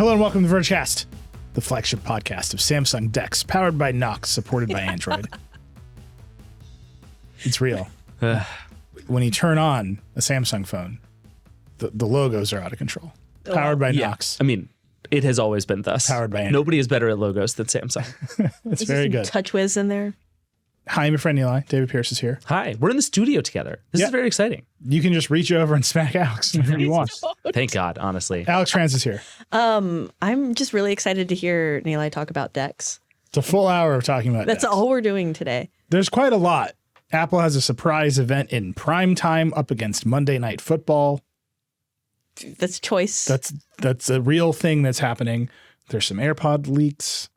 Hello and welcome to Vergecast, the flagship podcast of Samsung DeX, powered by Knox, supported by Android. It's real. When you turn on a Samsung phone, the logos are out of control. Powered by Knox. I mean, it has always been thus. Powered by Android. Nobody is better at logos than Samsung. It's very good. TouchWiz in there. Hi, I'm your friend Eli. David Pierce is here. Hi, we're in the studio together. This is very exciting. You can just reach over and smack Alex whenever you want. Thank God, honestly. Alex Franz is here. I'm just really excited to hear Eli talk about DeX. It's a full hour of talking about That's DeX. all we're doing today. There's quite a lot. Apple has a surprise event in prime time up against Monday Night Football. That's choice. That's a real thing that's happening. There's some AirPod leaks.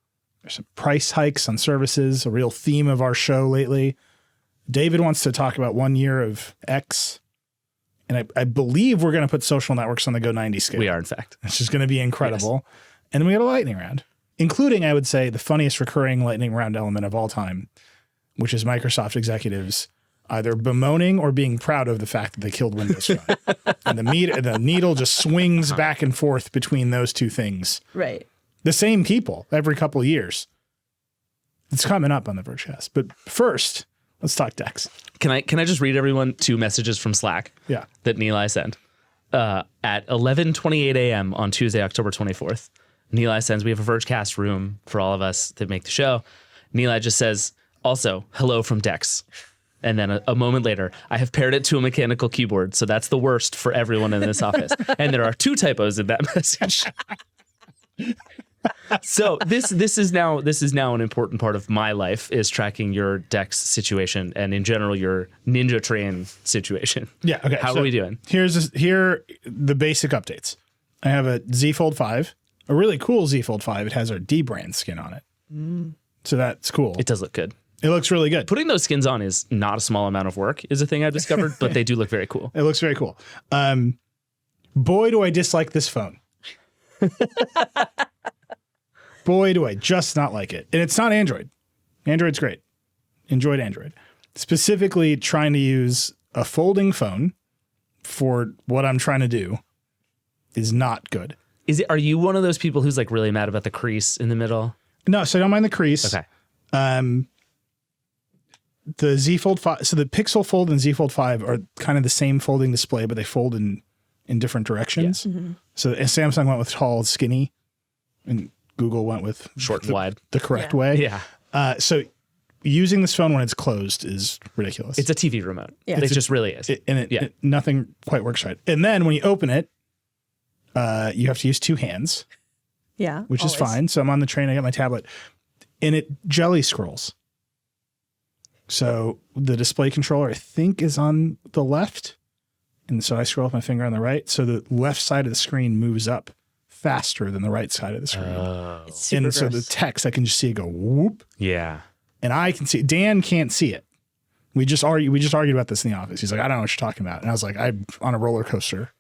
There's some price hikes on services, a real theme of our show lately. David wants to talk about 1 year of X. And I believe we're going to put social networks on the Go 90 scale. We are, in fact. It's just going to be incredible. Yes. And then we got a lightning round, including, I would say, the funniest recurring lightning round element of all time, which is Microsoft executives either bemoaning or being proud of the fact that they killed Windows Phone. And the needle just swings back and forth between those two things. Right. The same people every couple of years. It's coming up on the Vergecast. But first, let's talk DeX. Can I just read everyone 2 messages from Slack? Yeah. That Nilay sent at 11:28 a.m. on Tuesday, October 24th. Nilay sends, we have a Vergecast room for all of us that make the show. Nilay just says, also, hello from DeX. And then a moment later, I have paired it to a mechanical keyboard, so that's the worst for everyone in this office. And there are 2 typos in that message. So this is now an important part of my life, is tracking your DeX situation and in general your Ninja Train situation. Yeah. Okay. How are we doing? Here the basic updates. I have a Z Fold 5, a really cool Z Fold 5. It has our D brand skin on it. So that's cool. It does look good. It looks really good. Putting those skins on is not a small amount of work, is a thing I've discovered, but they do look very cool. It looks very cool. Boy, do I dislike this phone. Boy, do I just not like it. And it's not Android. Android's great. Enjoyed Android. Specifically trying to use a folding phone for what I'm trying to do is not good. Are you one of those people who's like really mad about the crease in the middle? No, so I don't mind the crease. Okay. The Z Fold 5, so the Pixel Fold and Z Fold 5 are kind of the same folding display, but they fold in different directions. Yeah. Mm-hmm. So Samsung went with tall, skinny, and Google went with short and wide, the correct way. Yeah. So using this phone when it's closed is ridiculous. It's a TV remote. Yeah. It just really is. Nothing quite works right. And then when you open it, you have to use 2 hands. Yeah. Which is fine. So I'm on the train, I got my tablet, and it jelly scrolls. So the display controller, I think, is on the left. And so I scroll with my finger on the right. So the left side of the screen moves up faster than the right side of the screen. It's super gross. So the text, I can just see it go whoop. Yeah. And I can see it. Dan can't see it. We just argued about this in the office. He's like, I don't know what you're talking about. And I was like, I'm on a roller coaster.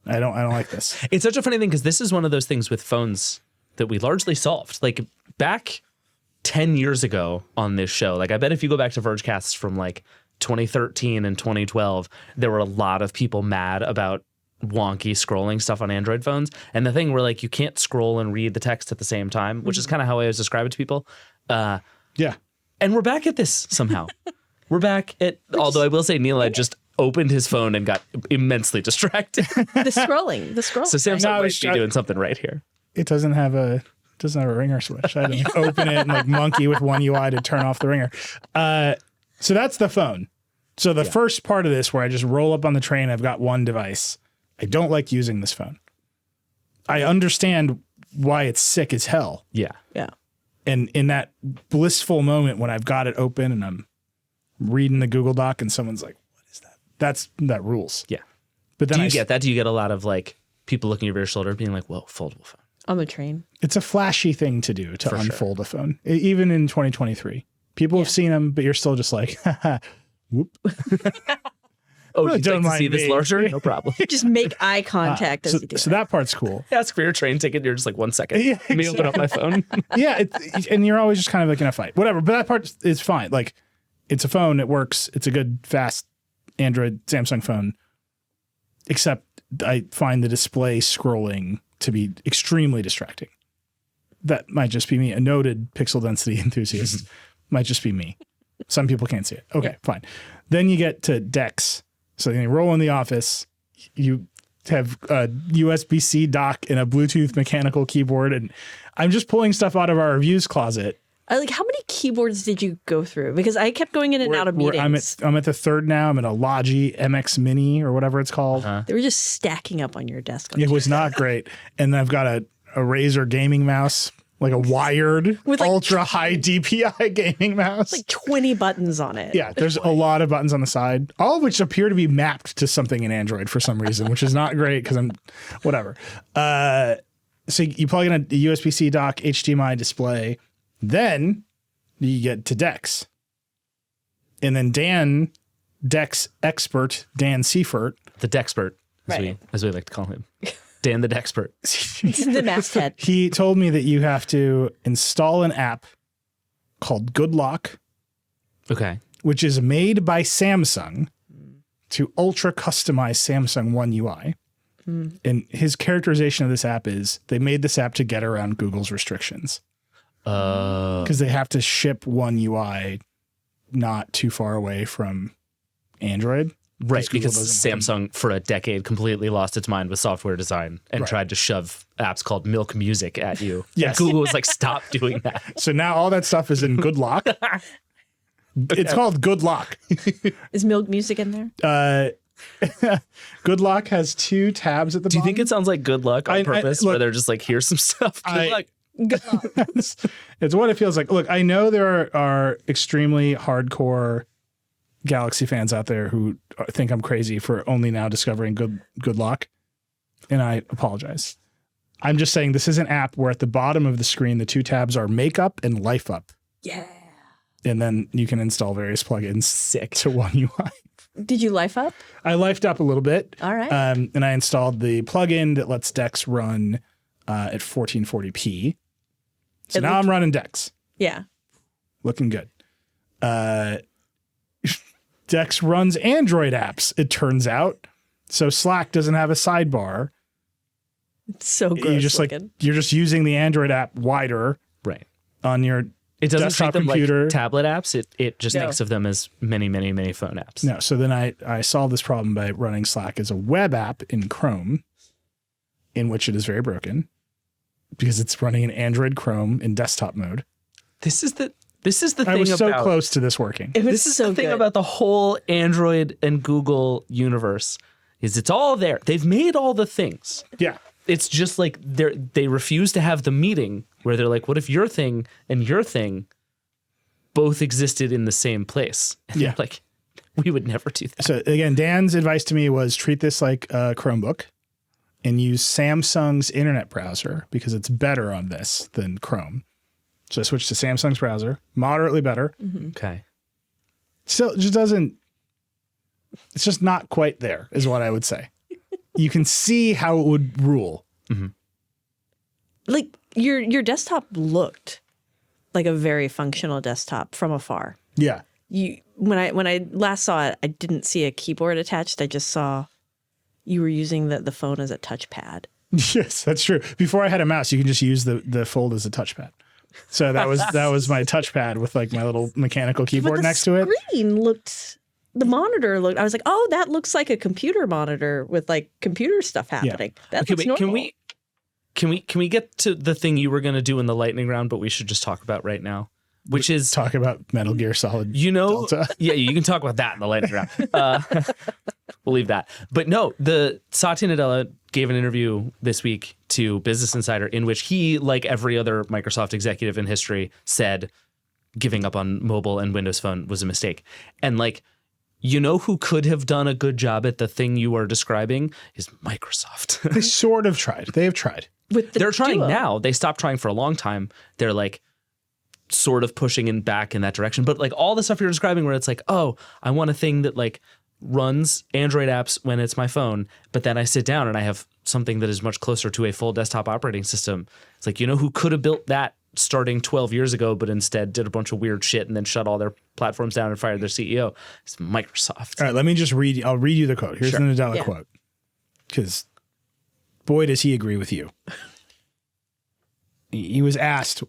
I don't like this. It's such a funny thing because this is one of those things with phones that we largely solved. Like back 10 years ago on this show, like I bet if you go back to Vergecasts from like 2013 and 2012, there were a lot of people mad about wonky scrolling stuff on Android phones. And the thing where like you can't scroll and read the text at the same time, which is kind of how I always describe it to people. Yeah. And we're back at this somehow. We're back at, although I will say Neil had just opened his phone and got immensely distracted. The scrolling. So Samsung might be doing something right here. It doesn't have a ringer switch. I didn't open it and like monkey with one UI to turn off the ringer. So that's the phone. So the first part of this where I just roll up on the train, I've got one device. I don't like using this phone. I understand why it's sick as hell. Yeah. Yeah. And in that blissful moment when I've got it open and I'm reading the Google Doc and someone's like, what is that? That rules. Yeah. But then do you get that? Do you get a lot of like people looking over your shoulder being like, whoa, foldable phone? On the train. It's a flashy thing to do to unfold a phone, even in 2023. People have seen them, but you're still just like, whoop. Oh, really, you'd like to see this larger? No problem. Just make eye contact as you do So that part's cool. Ask for your train ticket. You're just like 1 second. Yeah, Let me open up my phone. Yeah, and you're always just kind of like in a fight. Whatever, but that part is fine. Like, it's a phone. It works. It's a good, fast Android Samsung phone. Except I find the display scrolling to be extremely distracting. That might just be me. A noted pixel density enthusiast might just be me. Some people can't see it. Okay, fine. Then you get to DeX. So you roll in the office. You have a USB-C dock and a Bluetooth mechanical keyboard. And I'm just pulling stuff out of our reviews closet. How many keyboards did you go through? Because I kept going in and out of meetings. I'm at the third now. I'm at a Logi MX Mini or whatever it's called. They were just stacking up on your desk. It was not great. And I've got a Razer gaming mouse, like a wired, with like ultra high DPI gaming mouse. like 20 buttons on it. Yeah, there's a lot of buttons on the side, all of which appear to be mapped to something in Android for some reason, which is not great because I'm whatever. So you plug in a USB-C dock, HDMI display, then you get to DeX. And then DeX expert, Dan Seifert. The Dexpert, as we like to call him. Dan the Dexpert. The masthead. He told me that you have to install an app called Good Lock, Okay. which is made by Samsung to ultra customize Samsung One UI. And his characterization of this app is they made this app to get around Google's restrictions. Because they have to ship One UI not too far away from Android. Right, Google because doesn't Samsung for a decade completely lost its mind with software design and tried to shove apps called Milk Music at you. Yes. And Google was like, stop doing that. So now all that stuff is in Good Lock. It's called Good Lock. Is Milk Music in there? Good Lock has 2 tabs at the Do you bottom. think it sounds like Good Luck on purpose, look, where they're just like, here's some stuff. Good luck. It's what it feels like. Look, I know there are extremely hardcore Galaxy fans out there who think I'm crazy for only now discovering Good Lock, and I apologize. I'm just saying this is an app where at the bottom of the screen, the 2 tabs are Makeup and Life Up. Yeah. And then you can install various plugins to One UI. Did you life up? I lifed up a little bit. All right. And I installed the plugin that lets DeX run at 1440p. So now I'm running DeX. Yeah. Looking good. DeX runs Android apps, it turns out. So Slack doesn't have a sidebar. It's so gross You just looking. you're just using the Android app wider Right. on your It doesn't desktop treat them computer. like tablet apps. It just No. thinks of them as many, many, many phone apps. No, so then I solved this problem by running Slack as a web app in Chrome, in which it is very broken because it's running in Android Chrome in desktop mode. This is the thing I was so about close to this working. It was this is so the thing good. about the whole Android and Google universe is it's all there. They've made all the things. Yeah. It's just like they refuse to have the meeting where they're like, what if your thing and your thing both existed in the same place? And Yeah. they're like, we would never do that. So again, Dan's advice to me was treat this like a Chromebook and use Samsung's internet browser because it's better on this than Chrome. So I switched to Samsung's browser, moderately better. Okay. Still, it just doesn't, it's just not quite there, is what I would say. You can see how it would rule. Like your desktop looked like a very functional desktop from afar. Yeah. When I last saw it, I didn't see a keyboard attached. I just saw you were using the phone as a touchpad. Yes, that's true. Before I had a mouse, you can just use the Fold as a touchpad. So that was my touchpad with like my little mechanical keyboard next to it. The monitor looked. I was like, oh, that looks like a computer monitor with like computer stuff happening. That Okay, looks wait, normal. can we get to the thing you were going to do in the lightning round, but we should just talk about right now, which is Talk about Metal Gear Solid. Delta. Yeah, you can talk about that in the lightning round. We'll leave that. But no, the Satya Nadella gave an interview this week to Business Insider in which he, like every other Microsoft executive in history, said giving up on mobile and Windows Phone was a mistake. And like, you know who could have done a good job at the thing you are describing is Microsoft. They sort of tried. They have tried. They're trying Duo. now. They stopped trying for a long time. They're like sort of pushing back in that direction. But like all the stuff you're describing where it's like, oh, I want a thing that like runs Android apps when it's my phone, but then I sit down and I have something that is much closer to a full desktop operating system. It's like, you know who could have built that starting 12 years ago, but instead did a bunch of weird shit and then shut all their platforms down and fired their CEO? It's Microsoft. All right, let me just I'll read you the quote. Here's Sure. the Nadella Yeah. quote. Because boy, does he agree with you. He was asked,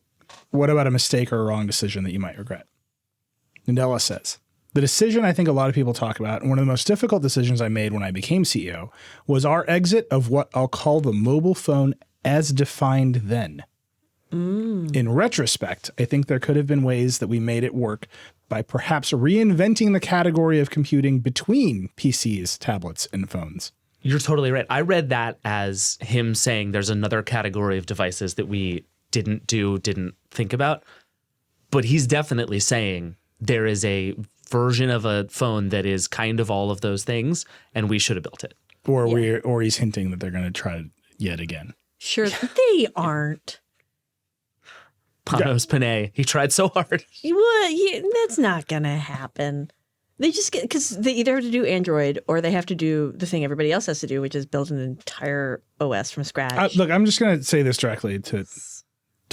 what about a mistake or a wrong decision that you might regret? Nadella says, the decision I think a lot of people talk about, and one of the most difficult decisions I made when I became CEO, was our exit of what I'll call the mobile phone as defined then. In retrospect, I think there could have been ways that we made it work by perhaps reinventing the category of computing between PCs, tablets, and phones. You're totally right. I read that as him saying there's another category of devices that we didn't think about. But he's definitely saying there is a version of a phone that is kind of all of those things, and we should have built it. Or he's hinting that they're going to try it yet again. Sure, they aren't. Panos Panay, he tried so hard. That's not going to happen. They just get, because they either have to do Android or they have to do the thing everybody else has to do, which is build an entire OS from scratch. Look, I'm just going to say this directly to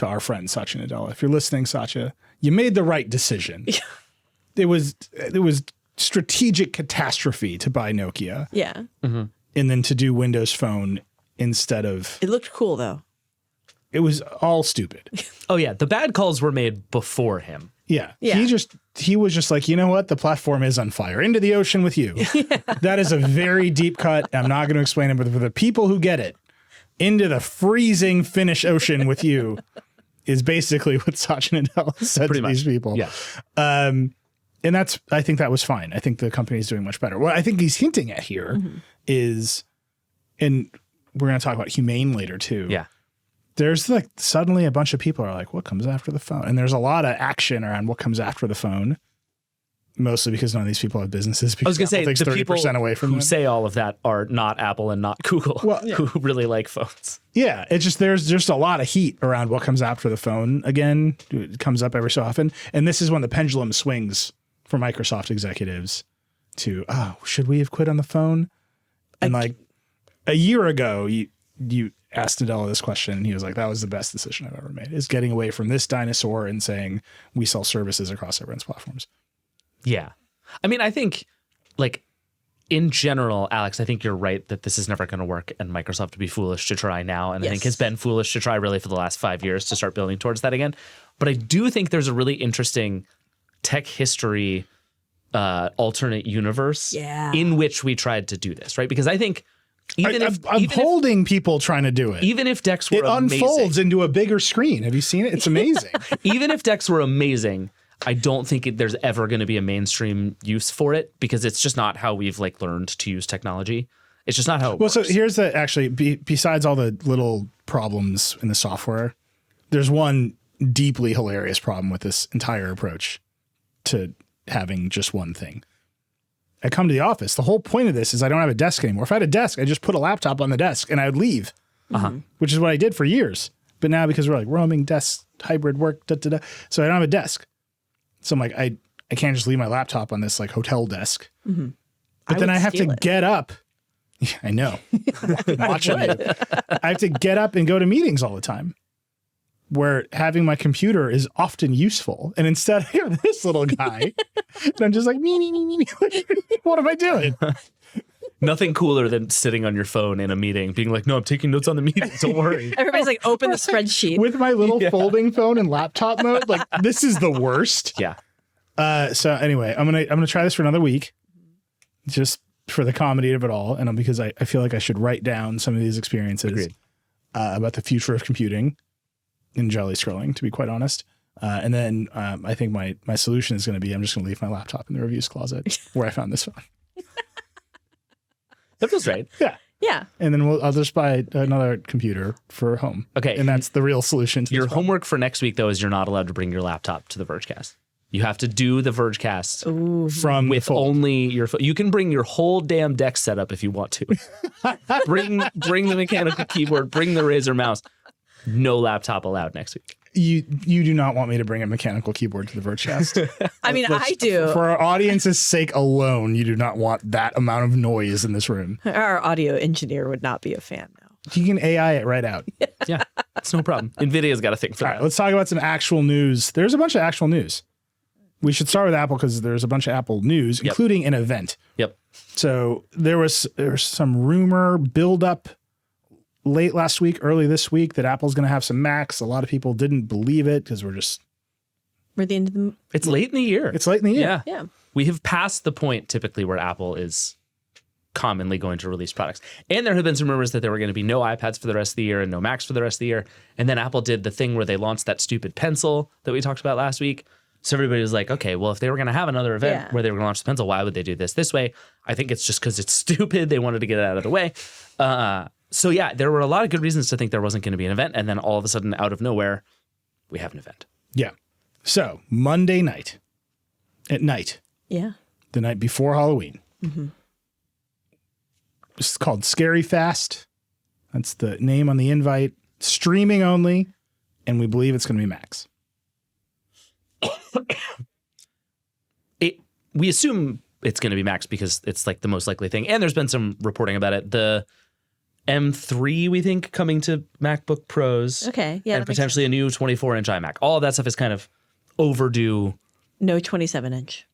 our friend Satya Nadella. If you're listening, Satya, you made the right decision. It was strategic catastrophe to buy Nokia. Yeah. And then to do Windows Phone instead of... It looked cool, though. It was all stupid. Oh, yeah. The bad calls were made before him. Yeah. He was just like, you know what? The platform is on fire. Into the ocean with you. That is a very deep cut. I'm not going to explain it, but for the people who get it, into the freezing Finnish ocean with you is basically what Satya Nadella said to these people. Yeah. And I think that was fine. I think the company is doing much better. What I think he's hinting at here is, and we're going to talk about Humane later too. Yeah. There's like suddenly a bunch of people are like, what comes after the phone? And there's a lot of action around what comes after the phone, mostly because none of these people have businesses. I was going to say, takes the 30% people away from who them. say all of that are not Apple and not Google, who really like phones. Yeah, it's just there's just a lot of heat around what comes after the phone. Again, it comes up every so often. And this is when the pendulum swings for Microsoft executives to, should we have quit on the phone? And like a year ago, you asked Nadella this question, and he was like, that was the best decision I've ever made, is getting away from this dinosaur and saying we sell services across everyone's platforms. Yeah. I mean, I think, like, in general, Alex, I think you're right that this is never going to work, and Microsoft would be foolish to try now, and I think has been foolish to try really for the last 5 years to start building towards that again. But I do think there's a really interesting tech history alternate universe in which we tried to do this, right? Because I think I'm holding people trying to do it. Even if decks were amazing. It unfolds into a bigger screen. Have you seen it? It's amazing. Even if decks were amazing, I don't think there's ever going to be a mainstream use for it, because it's just not how we've like learned to use technology. It's just not how it works. So here's besides all the little problems in the software, there's one deeply hilarious problem with this entire approach to having just one thing. I come to the office. The whole point of this is I don't have a desk anymore. If I had a desk, I just put a laptop on the desk and I would leave, which is what I did for years. But now because we're like roaming desk, hybrid work, so I don't have a desk. So I'm like, I can't just leave my laptop on this like hotel desk. But then I have to get up. Yeah, I know. Watching it. I have to get up and go to meetings all the time, where having my computer is often useful. And instead I have this little guy and I'm just like, me. What am I doing? Nothing cooler than sitting on your phone in a meeting being like, no, I'm taking notes on the meeting. Don't worry. Everybody's like, open the spreadsheet. With my little folding phone in laptop mode. Like, this is the worst. Yeah. So anyway, I'm gonna try this for another week, just for the comedy of it all. And because I feel like I should write down some of these experiences about the future of computing in jelly scrolling, to be quite honest. And then I think my solution is going to be, I'm just going to leave my laptop in the reviews closet where I found this phone. That feels right. Yeah. Yeah. And then I'll just buy another computer for home. Okay. And that's the real solution to your homework for next week, though, is you're not allowed to bring your laptop to the Vergecast. You have to do the Vergecast from with only your phone. You can bring your whole damn deck setup if you want to. bring the mechanical keyboard, bring the Razer mouse. No laptop allowed next week. You do not want me to bring a mechanical keyboard to the Vergecast. I mean, I do. For our audience's sake alone, you do not want that amount of noise in this room. Our audio engineer would not be a fan now. You can AI it right out. Yeah, it's no problem. NVIDIA's got a thing for that. All right, let's talk about some actual news. There's a bunch of actual news. We should start with Apple because there's a bunch of Apple news, including an event. Yep. So there was some rumor build up late last week, early this week that Apple's going to have some Macs. A lot of people didn't believe it because We're the end of the. It's late in the year. it's late in the year. Yeah. Yeah. We have passed the point typically where Apple is commonly going to release products. And there have been some rumors that there were going to be no iPads for the rest of the year and no Macs for the rest of the year. And then Apple did the thing where they launched that stupid pencil that we talked about last week. So everybody was like, okay, well, if they were going to have another event where they were going to launch the pencil, why would they do this way? I think it's just because it's stupid. They wanted to get it out of the way. So yeah, there were a lot of good reasons to think there wasn't going to be an event. And then all of a sudden, out of nowhere, we have an event. Yeah. So Monday night at night, Yeah. the night before Halloween. It's called Scary Fast. That's the name on the invite. Streaming only. And we believe it's going to be Macs. We assume it's going to be Macs because it's like the most likely thing. And there's been some reporting about it. The M3, we think, coming to MacBook Pros. Okay. Yeah. And potentially a new 24-inch iMac. All of that stuff is kind of overdue. No 27-inch.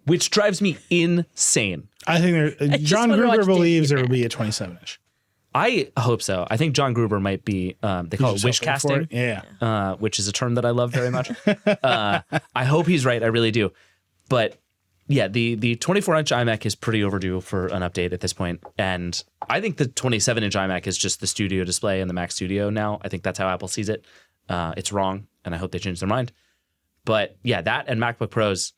Which drives me insane. I think John wanna watch Gruber believes Disney there will be a 27-inch. I hope so. I think John Gruber might be, they call it wish casting, Yeah. which is a term that I love very much. I hope he's right. I really do. But yeah, the 24-inch iMac is pretty overdue for an update at this point. And I think the 27-inch iMac is just the studio display in the Mac Studio now. I think that's how Apple sees it. It's wrong, and I hope they change their mind. But yeah, that and MacBook Pros,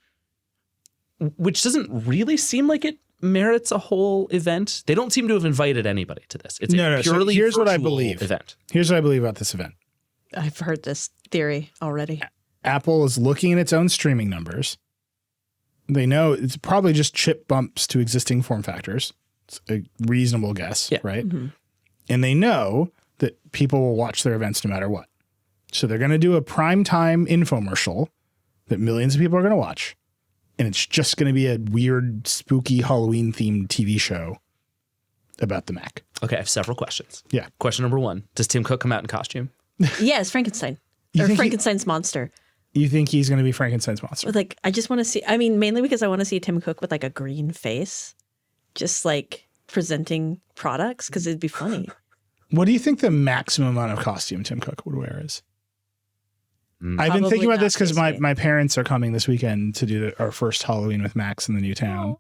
which doesn't really seem like it merits a whole event. They don't seem to have invited anybody to this. It's a purely here's what I virtual believe. event. Here's what I believe about this event. I've heard this theory already. Apple is looking at its own streaming numbers. They know it's probably just chip bumps to existing form factors. It's a reasonable guess, right? Mm-hmm. And they know that people will watch their events no matter what. So they're going to do a primetime infomercial that millions of people are going to watch. And it's just going to be a weird, spooky Halloween-themed TV show about the Mac. Okay, I have several questions. Yeah. Question number 1, does Tim Cook come out in costume? Yes, Frankenstein. You Or think Frankenstein's monster. You think he's going to be Frankenstein's monster? With like, I just want to see, I mean, mainly because I want to see Tim Cook with like a green face, just like presenting products, because it'd be funny. What do you think the maximum amount of costume Tim Cook would wear is? I've been Probably thinking about not this because this way. my parents are coming this weekend to do our first Halloween with Max in the new town.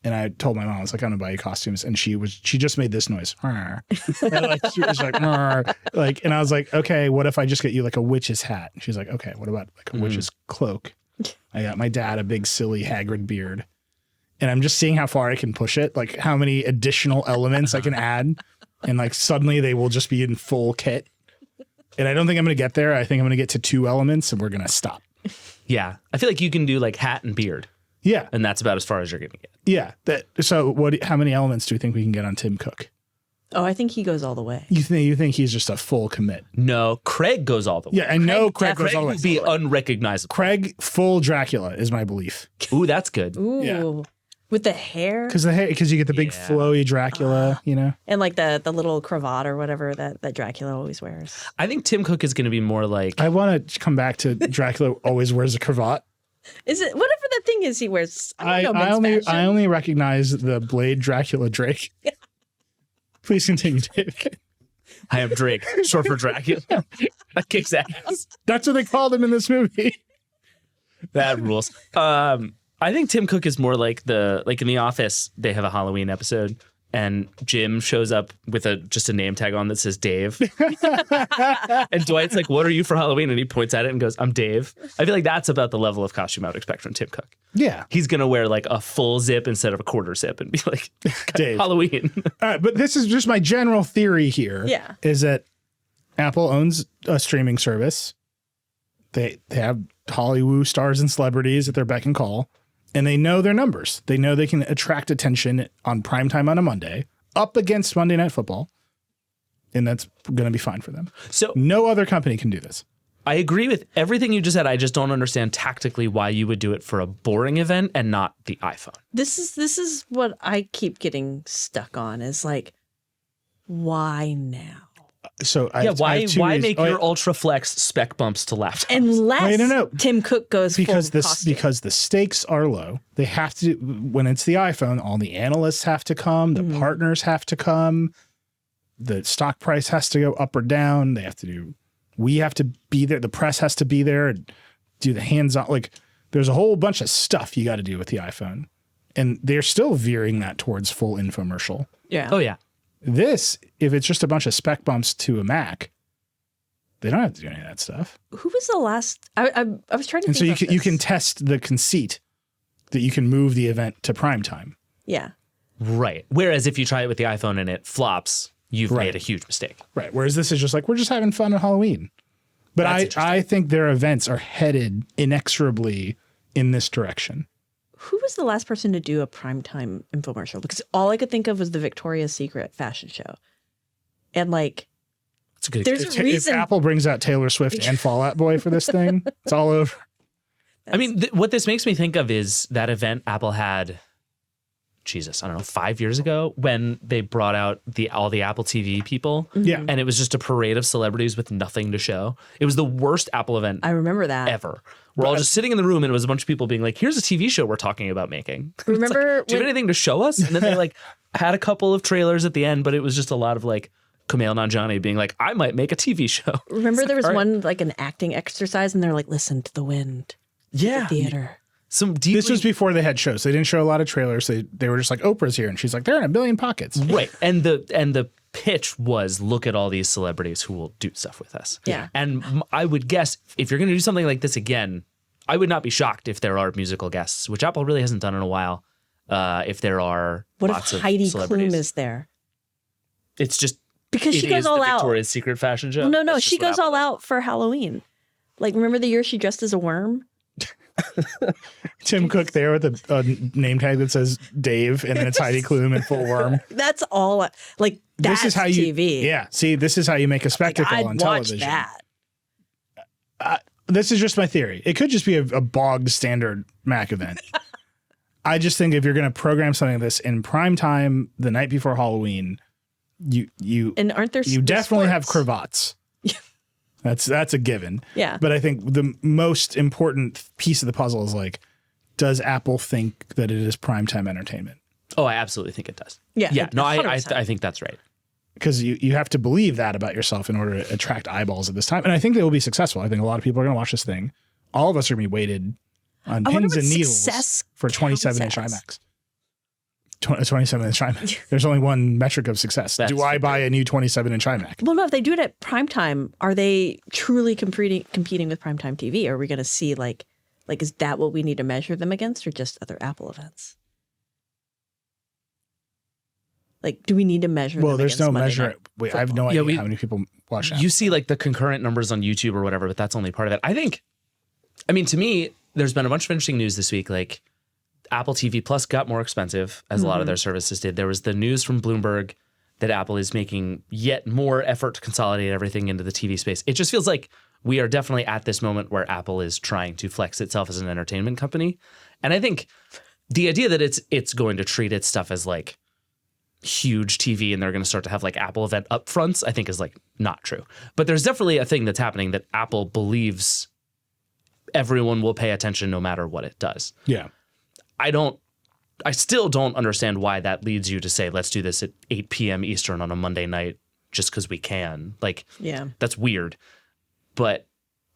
And I told my mom, I was like, I'm gonna buy you costumes. And she just made this noise. And like, she was like, and I was like, okay, what if I just get you like a witch's hat? And she's like, okay, what about like a witch's cloak? I got my dad a big, silly Hagrid beard. And I'm just seeing how far I can push it, like how many additional elements I can add. And like suddenly they will just be in full kit. And I don't think I'm going to get there. I think I'm going to get to 2 elements and we're going to stop. Yeah. I feel like you can do like hat and beard. Yeah. And that's about as far as you're going to get. Yeah. So how many elements do you think we can get on Tim Cook? Oh, I think he goes all the way. You think he's just a full commit? No, Craig goes all the way. Yeah, I know Craig goes Craig all the way. would be unrecognizable. Craig full Dracula is my belief. Ooh, that's good. Ooh. Yeah. With the hair. Because you get the big flowy Dracula, you know? And like the little cravat or whatever that Dracula always wears. I think Tim Cook is going to be more like... I want to come back to Dracula always wears a cravat. Is it whatever the thing is he wears? I men's fashion. only recognize the Blade Dracula Drake. Please continue, David. I am Drake, short for Dracula. That kicks ass. That's what they called him in this movie. That rules. I think Tim Cook is more like in The Office, they have a Halloween episode and Jim shows up with just a name tag on that says Dave. And Dwight's like, what are you for Halloween? And he points at it and goes, I'm Dave. I feel like that's about the level of costume I would expect from Tim Cook. Yeah. He's going to wear like a full zip instead of a quarter zip and be like, Dave. Halloween. All right, but this is just my general theory here. Yeah. Is that Apple owns a streaming service. They have Hollywood stars and celebrities at their beck and call. And they know their numbers. They know they can attract attention on primetime on a Monday up against Monday Night Football. And that's going to be fine for them. So no other company can do this. I agree with everything you just said. I just don't understand tactically why you would do it for a boring event and not the iPhone. This is what I keep getting stuck on is like, why now? So why make your Ultra Flex spec bumps to laptops? Unless no. Tim Cook goes because full costume. because the stakes are low. They have to, when it's the iPhone, all the analysts have to come, the partners have to come. the stock price has to go up or down. We have to be there. The press has to be there and do the hands-on. Like, there's a whole bunch of stuff you got to do with the iPhone. And they're still veering that towards full infomercial. Yeah. Oh, yeah. This, if it's just a bunch of spec bumps to a Mac, they don't have to do any of that stuff. Who was the last? I was trying to And think so you can test the conceit that you can move the event to prime time. Yeah. Right. Whereas if you try it with the iPhone and it flops, you've made a huge mistake. Right. Whereas this is just like, we're just having fun on Halloween. But I think their events are headed inexorably in this direction. Who was the last person to do a primetime infomercial? Because all I could think of was the Victoria's Secret fashion show. And like, It's a good there's a reason. If Apple brings out Taylor Swift and Fall Out Boy for this thing, it's all over. I mean, what this makes me think of is that event Apple had, Jesus, I don't know, 5 years ago when they brought out all the Apple TV people. Yeah. And it was just a parade of celebrities with nothing to show. It was the worst Apple event I remember that. ever. We're all just sitting in the room and it was a bunch of people being like, here's a TV show we're talking about making. Remember Like, do you have anything to show us? And then they like had a couple of trailers at the end, but it was just a lot of like Kumail Nanjiani being like, I might make a TV show. Remember there was all right. one like an acting exercise and they're like, listen to the wind. Yeah. Theater. Some deeply... This was before they had shows. They didn't show a lot of trailers. They were just like, Oprah's here. And she's like, they're in a billion pockets. Right. And the pitch was, look at all these celebrities who will do stuff with us. Yeah. And I would guess if you're going to do something like this again, I would not be shocked if there are musical guests, which Apple really hasn't done in a while. If there are What lots if Heidi of celebrities. Klum is there? It's just Because she it goes is all the out. Victoria's Secret fashion show. No, That's she just what goes Apple all does. out for Halloween. Like, remember the year she dressed as a worm? Tim Cook there with a name tag that says Dave, and then it's Heidi Klum in full worm. That's all. Like, that's This is how you, TV. Yeah. See, this is how you make a spectacle I'd on watch television. that. This is just my theory. It could just be a bog standard Mac event. I just think if you're going to program something like this in prime time the night before Halloween, you And aren't there? you definitely have sports? cravats. That's a given. Yeah. But I think the most important piece of the puzzle is like, does Apple think that it is primetime entertainment? Oh, I absolutely think it does. Yeah. Yeah. No, I 100%. think that's right. Because you have to believe that about yourself in order to attract eyeballs at this time. And I think they will be successful. I think a lot of people are going to watch this thing. All of us are going to be weighted on I wonder pins what and needles success for 27-inch counts IMAX. 27-inch iMac. There's only one metric of success. That's Do I buy a new 27-inch iMac? Well, no. If they do it at primetime, are they truly competing with primetime TV? Are we going to see like is that what we need to measure them against, or just other Apple events? Like, do we need to measure? Well, them there's against no Monday measure. Night Wait, I have no Yeah, idea how many people watch that. You see like the concurrent numbers on YouTube or whatever, but that's only part of it. I mean, to me, there's been a bunch of interesting news this week. Like Apple TV Plus got more expensive, as a lot of their services did. There was the news from Bloomberg that Apple is making yet more effort to consolidate everything into the TV space. It just feels like we are definitely at this moment where Apple is trying to flex itself as an entertainment company. And I think the idea that it's going to treat its stuff as like huge TV and they're going to start to have like Apple event upfronts, I think is like not true. But there's definitely a thing that's happening that Apple believes everyone will pay attention no matter what it does. Yeah. I still don't understand why that leads you to say, let's do this at 8 p.m. Eastern on a Monday night just because we can. Like, Yeah. that's weird. But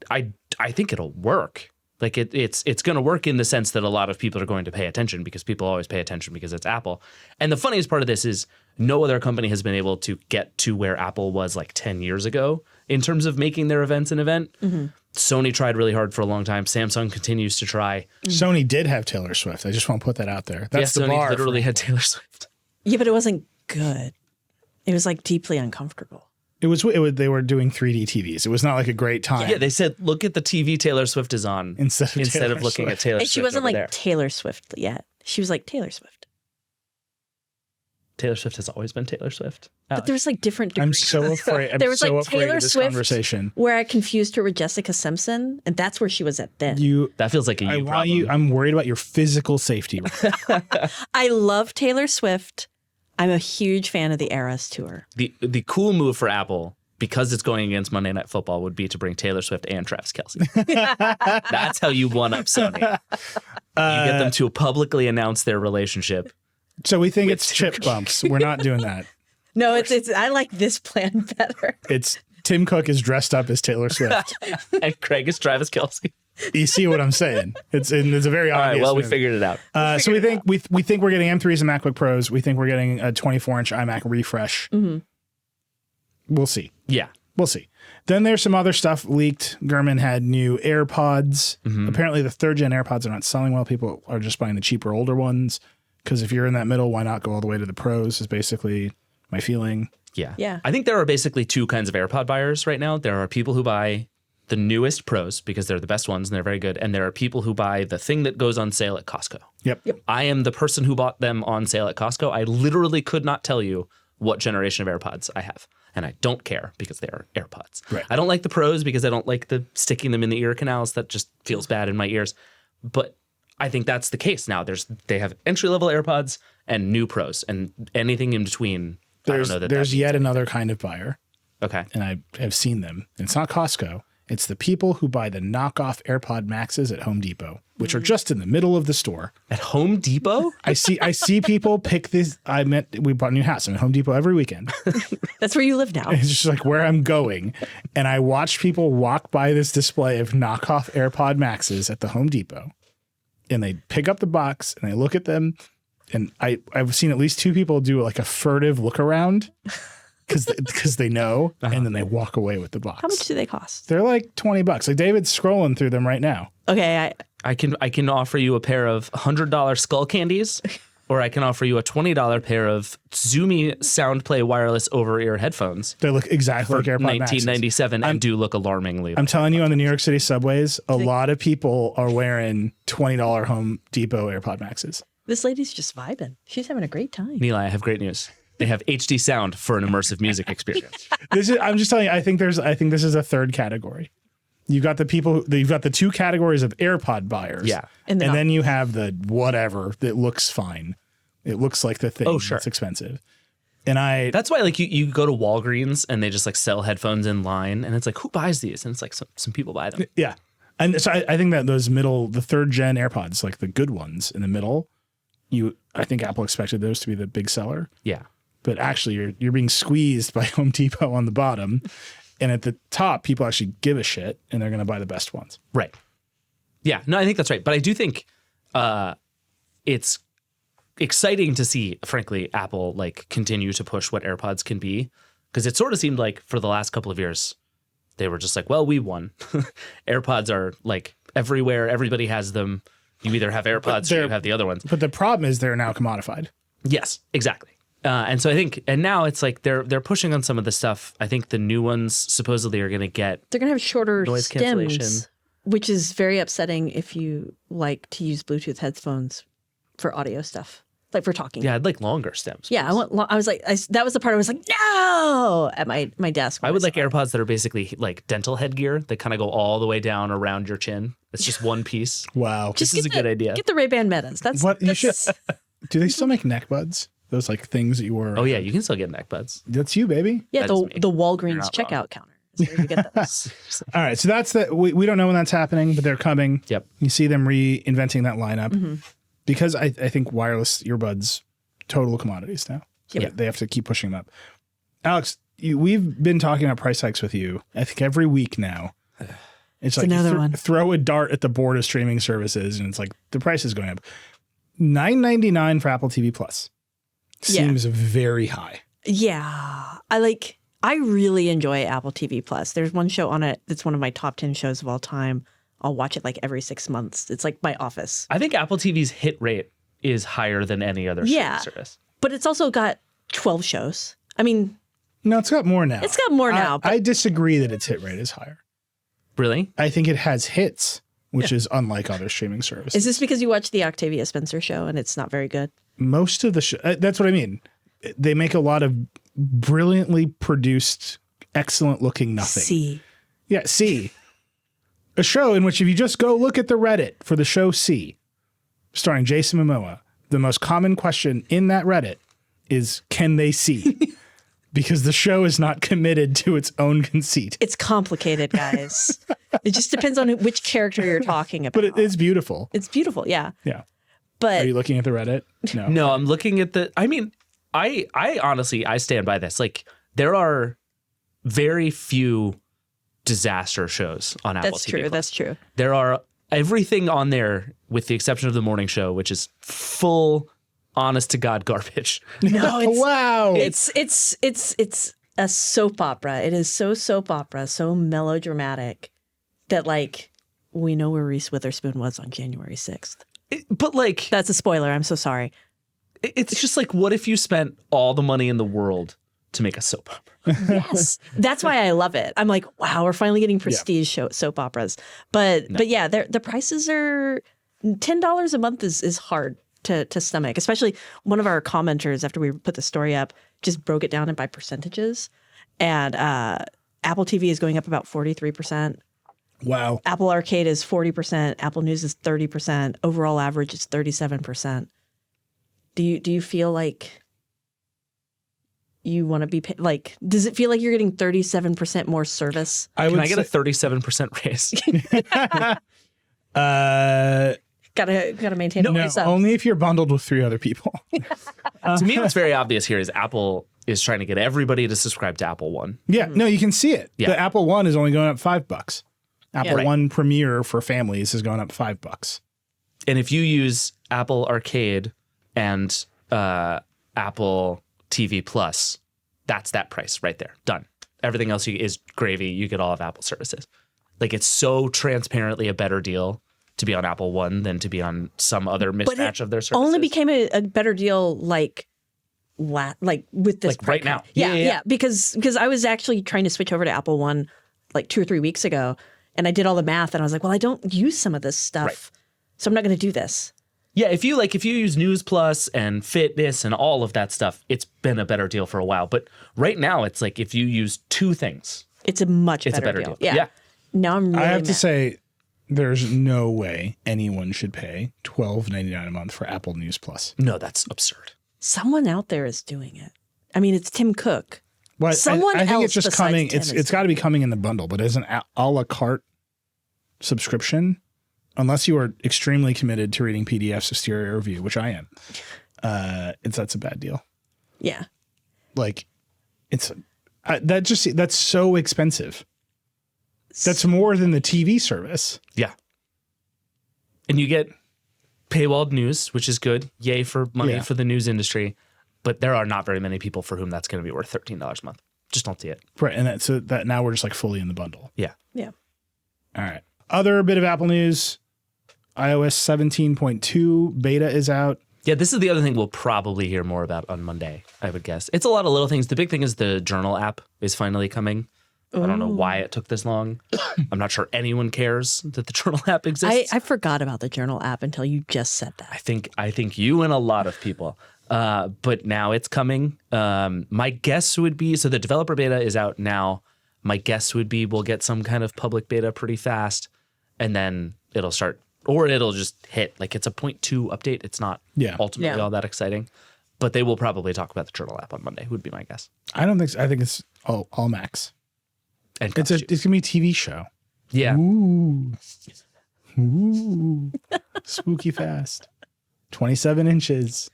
I think it'll work. Like it's going to work in the sense that a lot of people are going to pay attention because people always pay attention because it's Apple. And the funniest part of this is no other company has been able to get to where Apple was like 10 years ago in terms of making their events an event. Mm-hmm. Sony tried really hard for a long time. Samsung continues to try. Sony did have Taylor Swift. I just want to put that out there. That's the Sony bar. literally had Taylor Swift. Yeah, but it wasn't good. It was like deeply uncomfortable. It was they were doing 3D TVs. It was not like a great time. Yeah, they said, look at the TV Taylor Swift is on Instead of Taylor looking Swift. at Taylor And Swift. she wasn't over like there. Taylor Swift yet. She was like Taylor Swift. Taylor Swift has always been Taylor Swift. But there was like different degrees. I'm so afraid. I'm There was so like afraid Taylor of this Swift conversation. where I confused her with Jessica Simpson, and that's where she was at then. That feels like a I you want problem. you. I'm worried about your physical safety. I love Taylor Swift. I'm a huge fan of the Eras tour. The cool move for Apple, because it's going against Monday Night Football, would be to bring Taylor Swift and Travis Kelce. That's how you one up Sony. You get them to publicly announce their relationship. So we think it's chip bumps. We're not doing that. No, it's I like this plan better. It's Tim Cook is dressed up as Taylor Swift. And Craig is Travis Kelce. You see what I'm saying? It's a very All right, obvious. well, we move. figured it out. So we think we're getting M3s and MacBook Pros. We think we're getting a 24-inch iMac refresh. Mm-hmm. We'll see. Yeah. We'll see. Then there's some other stuff leaked. Gurman had new AirPods. Apparently the 3rd gen AirPods are not selling well. People are just buying the cheaper, older ones. Because if you're in that middle, why not go all the way to the Pros is basically my feeling. Yeah. I think there are basically two kinds of AirPod buyers right now. There are people who buy the newest Pros because they're the best ones and they're very good. And there are people who buy the thing that goes on sale at Costco. Yep. I am the person who bought them on sale at Costco. I literally could not tell you what generation of AirPods I have. And I don't care because they are AirPods. Right. I don't like the Pros because I don't like the sticking them in the ear canals. That just feels bad in my ears. But I think that's the case now. They have entry-level AirPods and new Pros. And anything in between, I don't know that There's that yet means another kind of buyer. Okay. And I have seen them. It's not Costco. It's the people who buy the knockoff AirPod Maxes at Home Depot, which are just in the middle of the store. At Home Depot? I see people pick these. We bought a new house. I'm at Home Depot every weekend. That's where you live now. It's just like where I'm going. And I watch people walk by this display of knockoff AirPod Maxes at the Home Depot. And they pick up the box and they look at them. And I've seen at least 2 people do like a furtive look around because they know. And then they walk away with the box. How much do they cost? They're like $20. Like David's scrolling through them right now. Okay, I can offer you a pair of $100 skull candies, or I can offer you a $20 pair of Zoomy SoundPlay wireless over-ear headphones. They look exactly like AirPod Maxes. 1997 and do look alarmingly. I'm telling you, on the New York City subways, a lot of people are wearing $20 Home Depot AirPod Maxes. this lady's just vibing. She's having a great time. Neeli, I have great news. They have HD sound for an immersive music experience. I'm just telling you, I think this is a third category. You've got you've got the 2 categories of AirPod buyers. Yeah. And then you have the whatever that looks fine. It looks like the thing that's expensive. And that's why like you go to Walgreens and they just like sell headphones in line and it's like, who buys these? And it's like some people buy them. Yeah. And so I think that the 3rd gen AirPods, like the good ones in the middle, I think Apple expected those to be the big seller. Yeah. But actually you're being squeezed by Home Depot on the bottom. And at the top, people actually give a shit and they're going to buy the best ones. Right. Yeah. No, I think that's right. But I do think it's exciting to see, frankly, Apple like continue to push what AirPods can be. Because it sort of seemed like for the last couple of years, they were just like, well, we won. AirPods are like everywhere. Everybody has them. You either have AirPods or you have the other ones. But the problem is they're now commodified. Yes, exactly. And so I think, and now it's like they're pushing on some of the stuff. I think the new ones supposedly are going to get They're going to have shorter noise stems, cancellation, which is very upsetting if you like to use Bluetooth headphones for audio stuff, like for talking. Yeah, I'd like longer stems. Yeah, I was like, that was the part I was like, no, at my desk. I would like AirPods that are basically like dental headgear that kind of go all the way down around your chin. It's just one piece. Wow. This is a good idea. Get the Ray-Ban Metas. That's What you should. Do they still make neck buds? Those like things that you wore. Oh yeah, you can still get neck buds. That's you, baby. yeah, That's me. the Walgreens not checkout counter. Is where you get those. All right. So that's we don't know when that's happening, but they're coming. Yep. You see them reinventing that lineup because I think wireless earbuds, total commodities now. So Yep. they have to keep pushing them up. Alex, we've been talking about price hikes with you, I think every week now. It's like another you one. throw a dart at the board of streaming services and it's like the price is going up. $9.99 for Apple TV Plus. Seems very high. Yeah, I really enjoy Apple TV Plus. There's one show on it that's one of my top 10 shows of all time. I'll watch it like every 6 months. It's like my Office. I think Apple TV's hit rate is higher than any other streaming service. But it's also got 12 shows. I mean, No, it's got more now. it's got more now. But I disagree that its hit rate is higher. Really? I think it has hits, which is unlike other streaming services. is this because you watch the Octavia Spencer show and it's not very good? Most of the show, that's what I mean. They make a lot of brilliantly produced, excellent looking nothing. See. Yeah, See. A show in which if you just go look at the Reddit for the show See, starring Jason Momoa, the most common question in that Reddit is, can they see? Because the show is not committed to its own conceit. It's complicated, guys. It just depends on which character you're talking about. But it is beautiful. It's beautiful, yeah. Yeah. But Are you looking at the Reddit? No. No, I'm looking at I I honestly, I stand by this. Like, there are very few disaster shows on Apple That's TV+. true. That's true. There are everything on there, with the exception of the morning show, which is full, honest to God garbage. No, it's Wow. it's a soap opera. It is so soap opera, so melodramatic that like we know where Reese Witherspoon was on January 6th. But like, That's a spoiler. I'm so sorry. it's just like, what if you spent all the money in the world to make a soap opera? Yes. That's why I love it. I'm like, wow, we're finally getting prestige soap operas. But yeah, the prices are $10 a month is hard to stomach. Especially one of our commenters after we put the story up just broke it down by percentages. And Apple TV is going up about 43%. Wow. Apple Arcade is 40%. Apple News is 30%. Overall average is 37%. Do you feel like you want to be like? Does it feel like you're getting 37% more service? Can I get a 37% raise? Gotta maintain all No, your subs. only if you're bundled with 3 other people. To me, what's very obvious here is Apple is trying to get everybody to subscribe to Apple One. Yeah, no, you can see it. Yeah. The Apple One is only going up $5. Apple Right. One Premier for families is going up $5. And if you use Apple Arcade and Apple TV Plus, that's that price right there. Done. Everything else is gravy. You get all of Apple services. Like, it's so transparently a better deal to be on Apple One than to be on some other mismatch of their services. Only became a better deal like with this Like right now. Yeah. Because I was actually trying to switch over to Apple One like 2 or 3 weeks ago, and I did all the math, and I was like, well, I don't use some of this stuff, so I'm not going to do this. Yeah, if you use News Plus and Fitness and all of that stuff, it's been a better deal for a while. But right now, it's like if you use 2 things, It's a much it's better a better deal. Yeah. Now I'm really I have to mad. say, there's no way anyone should pay $12.99 a month for Apple News Plus. No, that's absurd. Someone out there is doing it. I mean, it's Tim Cook. Well, Someone I think else it's just besides coming. Tim is It's got to be coming in the bundle, but as an a la carte subscription, unless you are extremely committed to reading PDFs of stereo review, which I am, that's a bad deal. Yeah. Like, that's so expensive. That's more than the TV service. Yeah. And you get paywalled news, which is good. Yay for money for the news industry. But there are not very many people for whom that's going to be worth $13 a month. Just don't see it. Right. And so that now we're just like fully in the bundle. Yeah. Yeah. All right. Other bit of Apple news, iOS 17.2 beta is out. Yeah, this is the other thing we'll probably hear more about on Monday, I would guess. It's a lot of little things. The big thing is the Journal app is finally coming. I don't know why it took this long. I'm not sure anyone cares that the Journal app exists. I forgot about the Journal app until you just said that. I think you and a lot of people. But now it's coming. My guess would be, so the developer beta is out now. My guess would be we'll get some kind of public beta pretty fast, and then it'll start, or it'll just hit. Like, it's a 0.2 update. It's not ultimately all that exciting. But they will probably talk about the Journal app on Monday, would be my guess. I don't think so. I think it's all Macs. And It's going to be a TV show. yeah. Ooh. Spooky fast. 27 inches.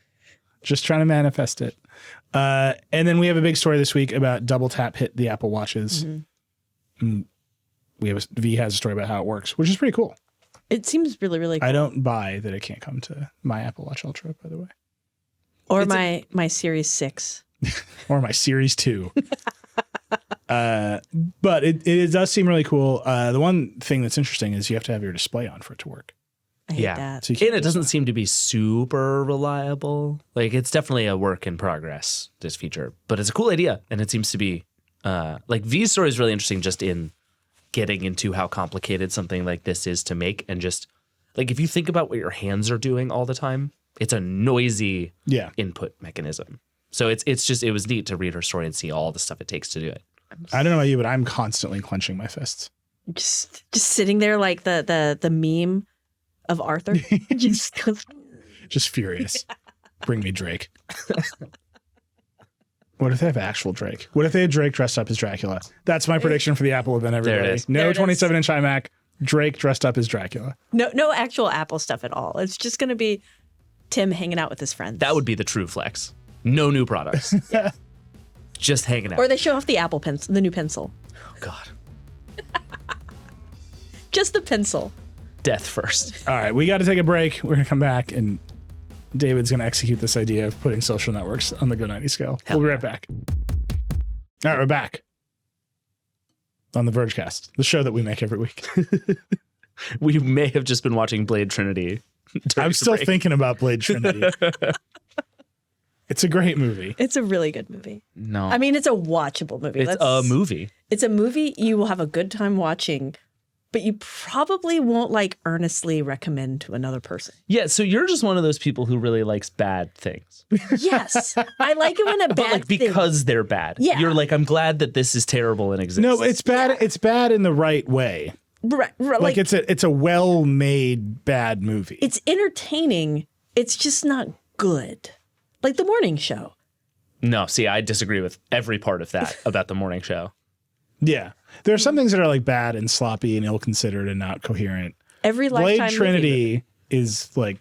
Just trying to manifest it. And then we have a big story this week about double tap hit the Apple Watches. Mm. V has a story about how it works, which is pretty cool. It seems really, really cool. I don't buy that it can't come to my Apple Watch Ultra, by the way. Or my Series 6. Or my Series 2. But it does seem really cool. The one thing that's interesting is you have to have your display on for it to work. I hate that. So you can't And it doesn't seem to be super reliable. Like, it's definitely a work in progress, this feature. But it's a cool idea. And it seems to be, like, V's story is really interesting just in getting into how complicated something like this is to make. And just, like, if you think about what your hands are doing all the time, it's a noisy input mechanism. So it was neat to read her story and see all the stuff it takes to do it. I don't know about you, but I'm constantly clenching my fists. Just sitting there like the meme of Arthur. Just furious. Bring me Drake. What if they have actual Drake? What if they had Drake dressed up as Dracula? That's my prediction for the Apple event, everybody. There it is. No 27-inch iMac, Drake dressed up as Dracula. No actual Apple stuff at all. It's just going to be Tim hanging out with his friends. That would be the true flex. No new products. Just hanging out. Or they show off the Apple pencil, the new pencil. Oh, God. Just the pencil. Death first. All right, we got to take a break. We're going to come back, and David's going to execute this idea of putting social networks on the Go 90 scale. We'll be right back. All right, we're back on the Vergecast, the show that we make every week. We may have just been watching Blade Trinity. I'm still thinking about Blade Trinity. It's a great movie. It's a really good movie. No. I mean, it's a watchable movie. It's a movie. It's a movie you will have a good time watching, but you probably won't like earnestly recommend to another person. Yeah, so you're just one of those people who really likes bad things. Yes. I like it when a But bad like because they're bad. Yeah. You're like, I'm glad that this is terrible and exists. No, it's bad. It's bad in the right way. Right, Like it's a well-made bad movie. it's entertaining. It's just not good. Like the morning show. No, see, I disagree with every part of that about the morning show. Yeah. There are some things that are like bad and sloppy and ill-considered and not coherent. Every Blade Lifetime Trinity movie. is like,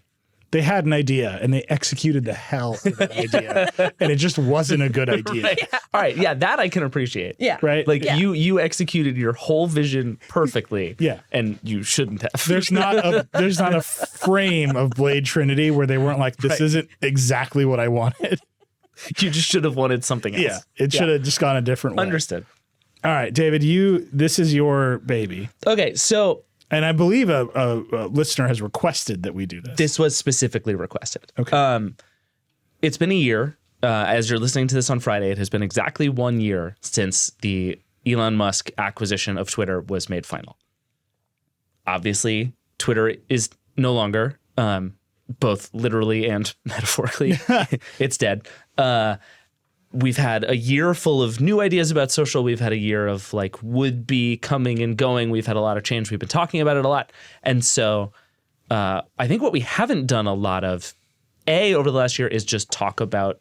they had an idea and they executed the hell out of that idea. And it just wasn't a good idea. Right. All right, yeah, that I can appreciate. Yeah. Right? Like Yeah. you executed your whole vision perfectly. Yeah. And you shouldn't have. There's not a frame of Blade Trinity where they weren't like, this Right. isn't exactly what I wanted. You just should have wanted something else. Yeah. It should have just gone a different way. Understood. All right, David, this is your baby. Okay, so And I believe a listener has requested that we do this. this was specifically requested. Okay. It's been a year. As you're listening to this on Friday, it has been exactly 1 year since the Elon Musk acquisition of Twitter was made final. Obviously, Twitter is no longer, both literally and metaphorically, it's dead. We've had a year full of new ideas about social. We've had a year of like would be coming and going. We've had a lot of change. We've been talking about it a lot. And so I think what we haven't done a lot of, over the last year, is just talk about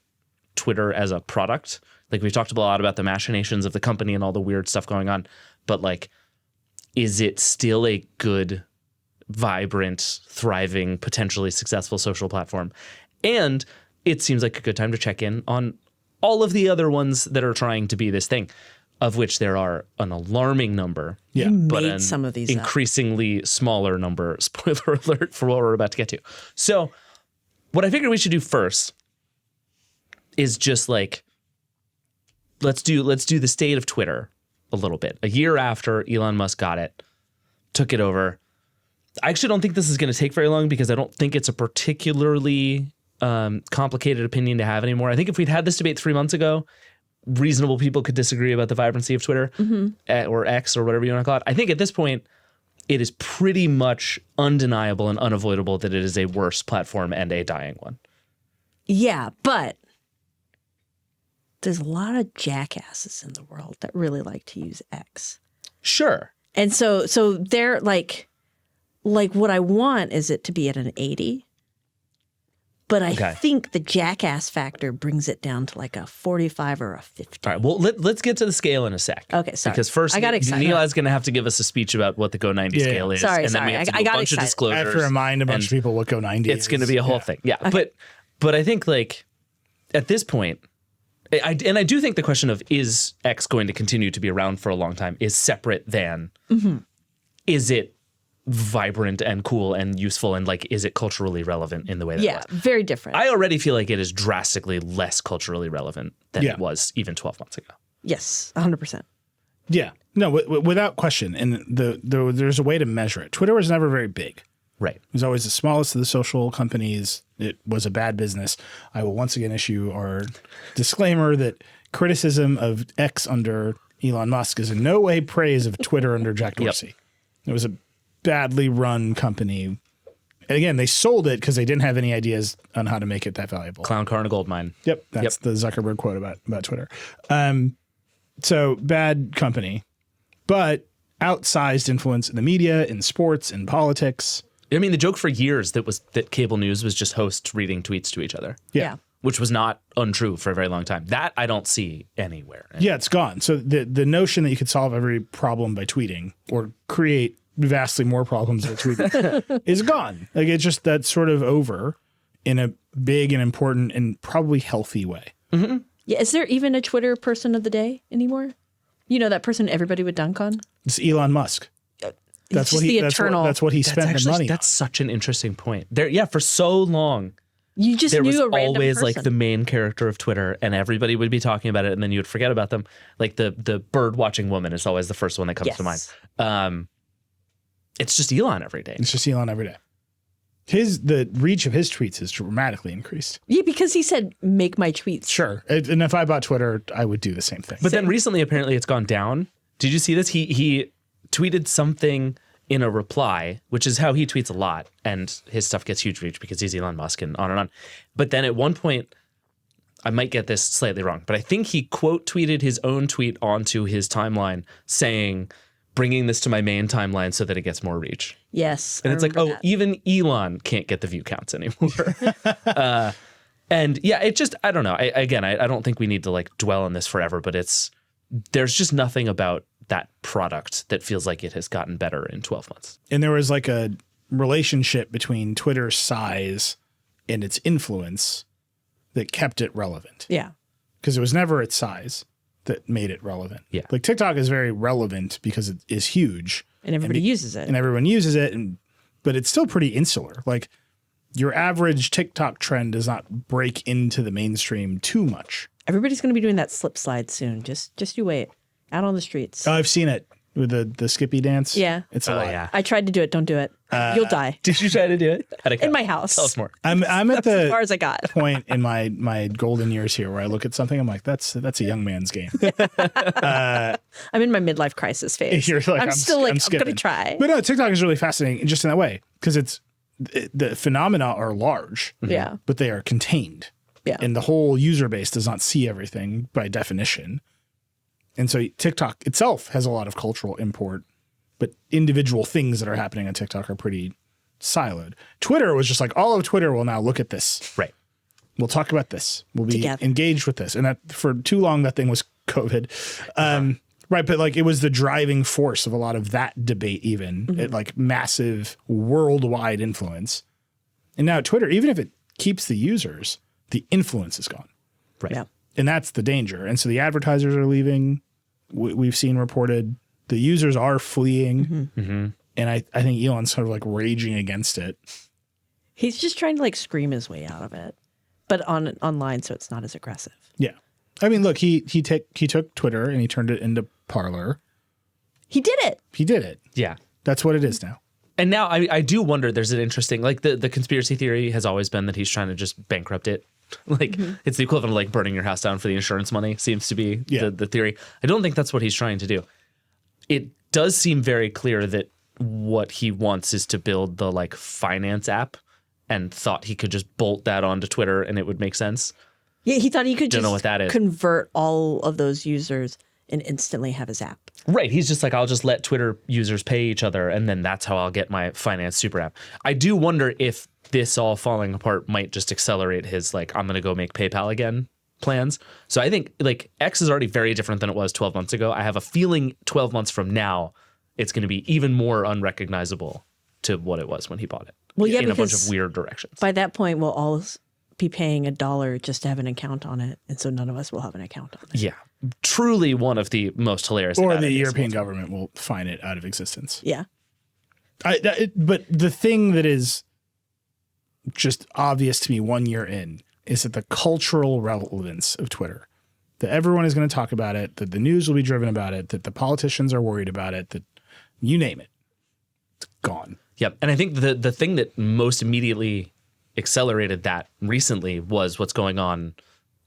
Twitter as a product. Like we've talked a lot about the machinations of the company and all the weird stuff going on. But like, is it still a good, vibrant, thriving, potentially successful social platform? And it seems like a good time to check in on all of the other ones that are trying to be this thing, of which there are an alarming number. Yeah. But Made an some of these up. increasingly smaller number. Spoiler alert for what we're about to get to. So what I figured we should do first is just like, let's do the state of Twitter a little bit. A year after Elon Musk got it, took it over. I actually don't think this is going to take very long because I don't think it's a particularly complicated opinion to have anymore. I think if we'd had this debate 3 months ago, reasonable people could disagree about the vibrancy of Twitter or X or whatever you want to call it. I think at this point, it is pretty much undeniable and unavoidable that it is a worse platform and a dying one. Yeah, but there's a lot of jackasses in the world that really like to use X. Sure. And so they're like what I want is it to be at an 80. But I think the jackass factor brings it down to like a 45 or a 50. All right. Well, let's get to the scale in a sec. Okay, sorry. Because first, I got excited. Eli's going to have to give us a speech about what the Go 90 scale is. Sorry, and then we have to do I a got bunch excited. of disclosures. I have to remind a bunch of people what Go 90 is. It's going to be a whole thing. Yeah. Okay. But I think like at this point, I do think the question of is X going to continue to be around for a long time is separate than is it vibrant and cool and useful and like is it culturally relevant in the way that it was? Very different. I already feel like it is drastically less culturally relevant than it was even 12 months ago. Yes, 100%. Yeah. No, without question. And there's a way to measure it. Twitter was never very big. Right. It was always the smallest of the social companies. It was a bad business. I will once again issue our disclaimer that criticism of X under Elon Musk is in no way praise of Twitter under Jack Dorsey. It was a badly run company. And again, they sold it because they didn't have any ideas on how to make it that valuable. Clown car and a gold mine. Yep. That's the Zuckerberg quote about Twitter. So bad company, but outsized influence in the media, in sports, in politics. I mean, the joke for years that cable news was just hosts reading tweets to each other. Yeah. Which was not untrue for a very long time. That I don't see anywhere. Yeah, it's gone. So the notion that you could solve every problem by tweeting or create vastly more problems by tweeting is gone. Like it's just that's sort of over. in a big and important and probably healthy way. Yeah. Is there even a Twitter person of the day anymore? You know, that person everybody would dunk on? It's Elon Musk. That's what just he. the eternal. That's what he spent the money. That's such an interesting point. For so long, You just there knew was a random always person. like the main character of Twitter, and everybody would be talking about it, and then you would forget about them. Like the bird watching woman is always the first one that comes to mind. It's just Elon every day. It's just Elon every day. The reach of his tweets has dramatically increased. Yeah, because he said, make my tweets. Sure. And if I bought Twitter, I would do the same thing. But then recently, apparently, it's gone down. Did you see this? He tweeted something in a reply, which is how he tweets a lot, and his stuff gets huge reach because he's Elon Musk and on and on. But then at one point, I might get this slightly wrong, but I think he quote tweeted his own tweet onto his timeline saying, bringing this to my main timeline so that it gets more reach. Yes. And it's like, that. even Elon can't get the view counts anymore. And yeah, it just, I don't know. I don't think we need to like dwell on this forever, but there's just nothing about that product that feels like it has gotten better in 12 months. And there was like a relationship between Twitter's size and its influence that kept it relevant. Yeah. Because it was never its size that made it relevant. Yeah. Like TikTok is very relevant because it is huge. And everybody uses it. And everyone uses it, but it's still pretty insular. Like your average TikTok trend does not break into the mainstream too much. Everybody's going to be doing that slip slide soon. Just you wait. Out on the streets. Oh, I've seen it with the Skippy dance. Yeah. It's a lot. Yeah. I tried to do it. Don't do it. You'll die. Did you try to do it? In my house. Tell us more. I'm at As far the as I got. point in my golden years here where I look at something, I'm like, that's a young man's game. I'm in my midlife crisis phase. You're like, I'm still like, I'm skipping. going to try. But no, TikTok is really fascinating just in that way because the phenomena are large, Yeah. but they are contained. Yeah. And the whole user base does not see everything by definition. And so TikTok itself has a lot of cultural import, but individual things that are happening on TikTok are pretty siloed. Twitter was just like, all of Twitter will now look at this. Right. We'll talk about this. We'll be Together. engaged with this. And that for too long, that thing was COVID. Right. But like it was the driving force of a lot of that debate, even at like massive worldwide influence. And now Twitter, even if it keeps the users, the influence is gone. Right. Yeah. And that's the danger. And so the advertisers are leaving. We've seen reported the users are fleeing. And I think Elon's sort of like raging against it. He's just trying to like scream his way out of it, but online, so it's not as aggressive. Yeah. I mean, look, he took Twitter and he turned it into Parler. He did it. He did it. Yeah. That's what it is now. And now I do wonder, there's an interesting, like the conspiracy theory has always been that he's trying to just bankrupt it. Like it's the equivalent of like burning your house down for the insurance money seems to be the theory. I don't think that's what he's trying to do. It does seem very clear that what he wants is to build the like finance app and thought he could just bolt that onto Twitter and it would make sense. Yeah, he thought he could Don't just know what that is. convert all of those users and instantly have his app. Right. He's just like, I'll just let Twitter users pay each other and then that's how I'll get my finance super app. I do wonder if this all falling apart might just accelerate his like, I'm going to go make PayPal again plans. So I think like X is already very different than it was 12 months ago. I have a feeling 12 months from now, it's going to be even more unrecognizable to what it was when he bought it. Well, yeah, in a bunch because of weird directions. By that point, we'll all be paying $1 just to have an account on it. And so none of us will have an account on it. Yeah. Truly one of the most hilarious. Or bad the ideas European of all time. government will find it out of existence. Yeah. But the thing that is just obvious to me 1 year in is that the cultural relevance of Twitter, that everyone is going to talk about it, that the news will be driven about it, that the politicians are worried about it, that you name it, it's gone. Yep. And I think the thing that most immediately accelerated that recently was what's going on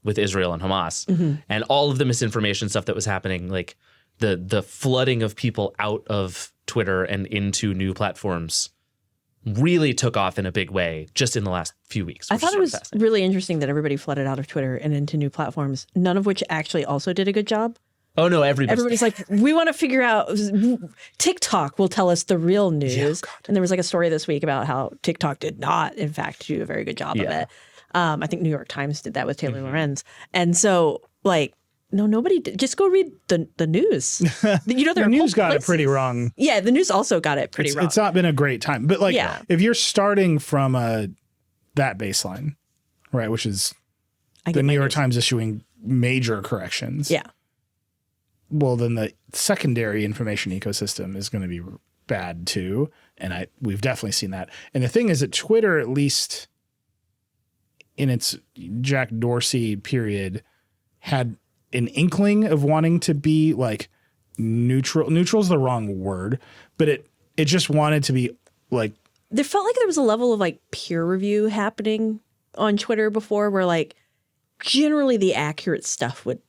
with Israel and Hamas and all of the misinformation stuff that was happening, like the flooding of people out of Twitter and into new platforms really took off in a big way just in the last few weeks. I which thought is it was fascinating. really interesting that everybody flooded out of Twitter and into new platforms, none of which actually also did a good job. Oh, no, Everybody's like, we want to figure out, TikTok will tell us the real news. And there was like a story this week about how TikTok did not, in fact, do a very good job of it. I think New York Times did that with Taylor Lorenz. And so like, no, nobody did. Just go read the news. You know, The news got it pretty wrong. Yeah, the news also got it pretty wrong. It's not been a great time. But like, Yeah. if you're starting from a that baseline, right? Which is I the get New my York news. Times issuing major corrections. Yeah. Well, then the secondary information ecosystem is going to be bad too. And we've definitely seen that. And the thing is that Twitter, at least in its Jack Dorsey period, had an inkling of wanting to be like neutral. Neutral is the wrong word, but it just wanted to be like, There felt like there was a level of like peer review happening on Twitter before where like generally the accurate stuff would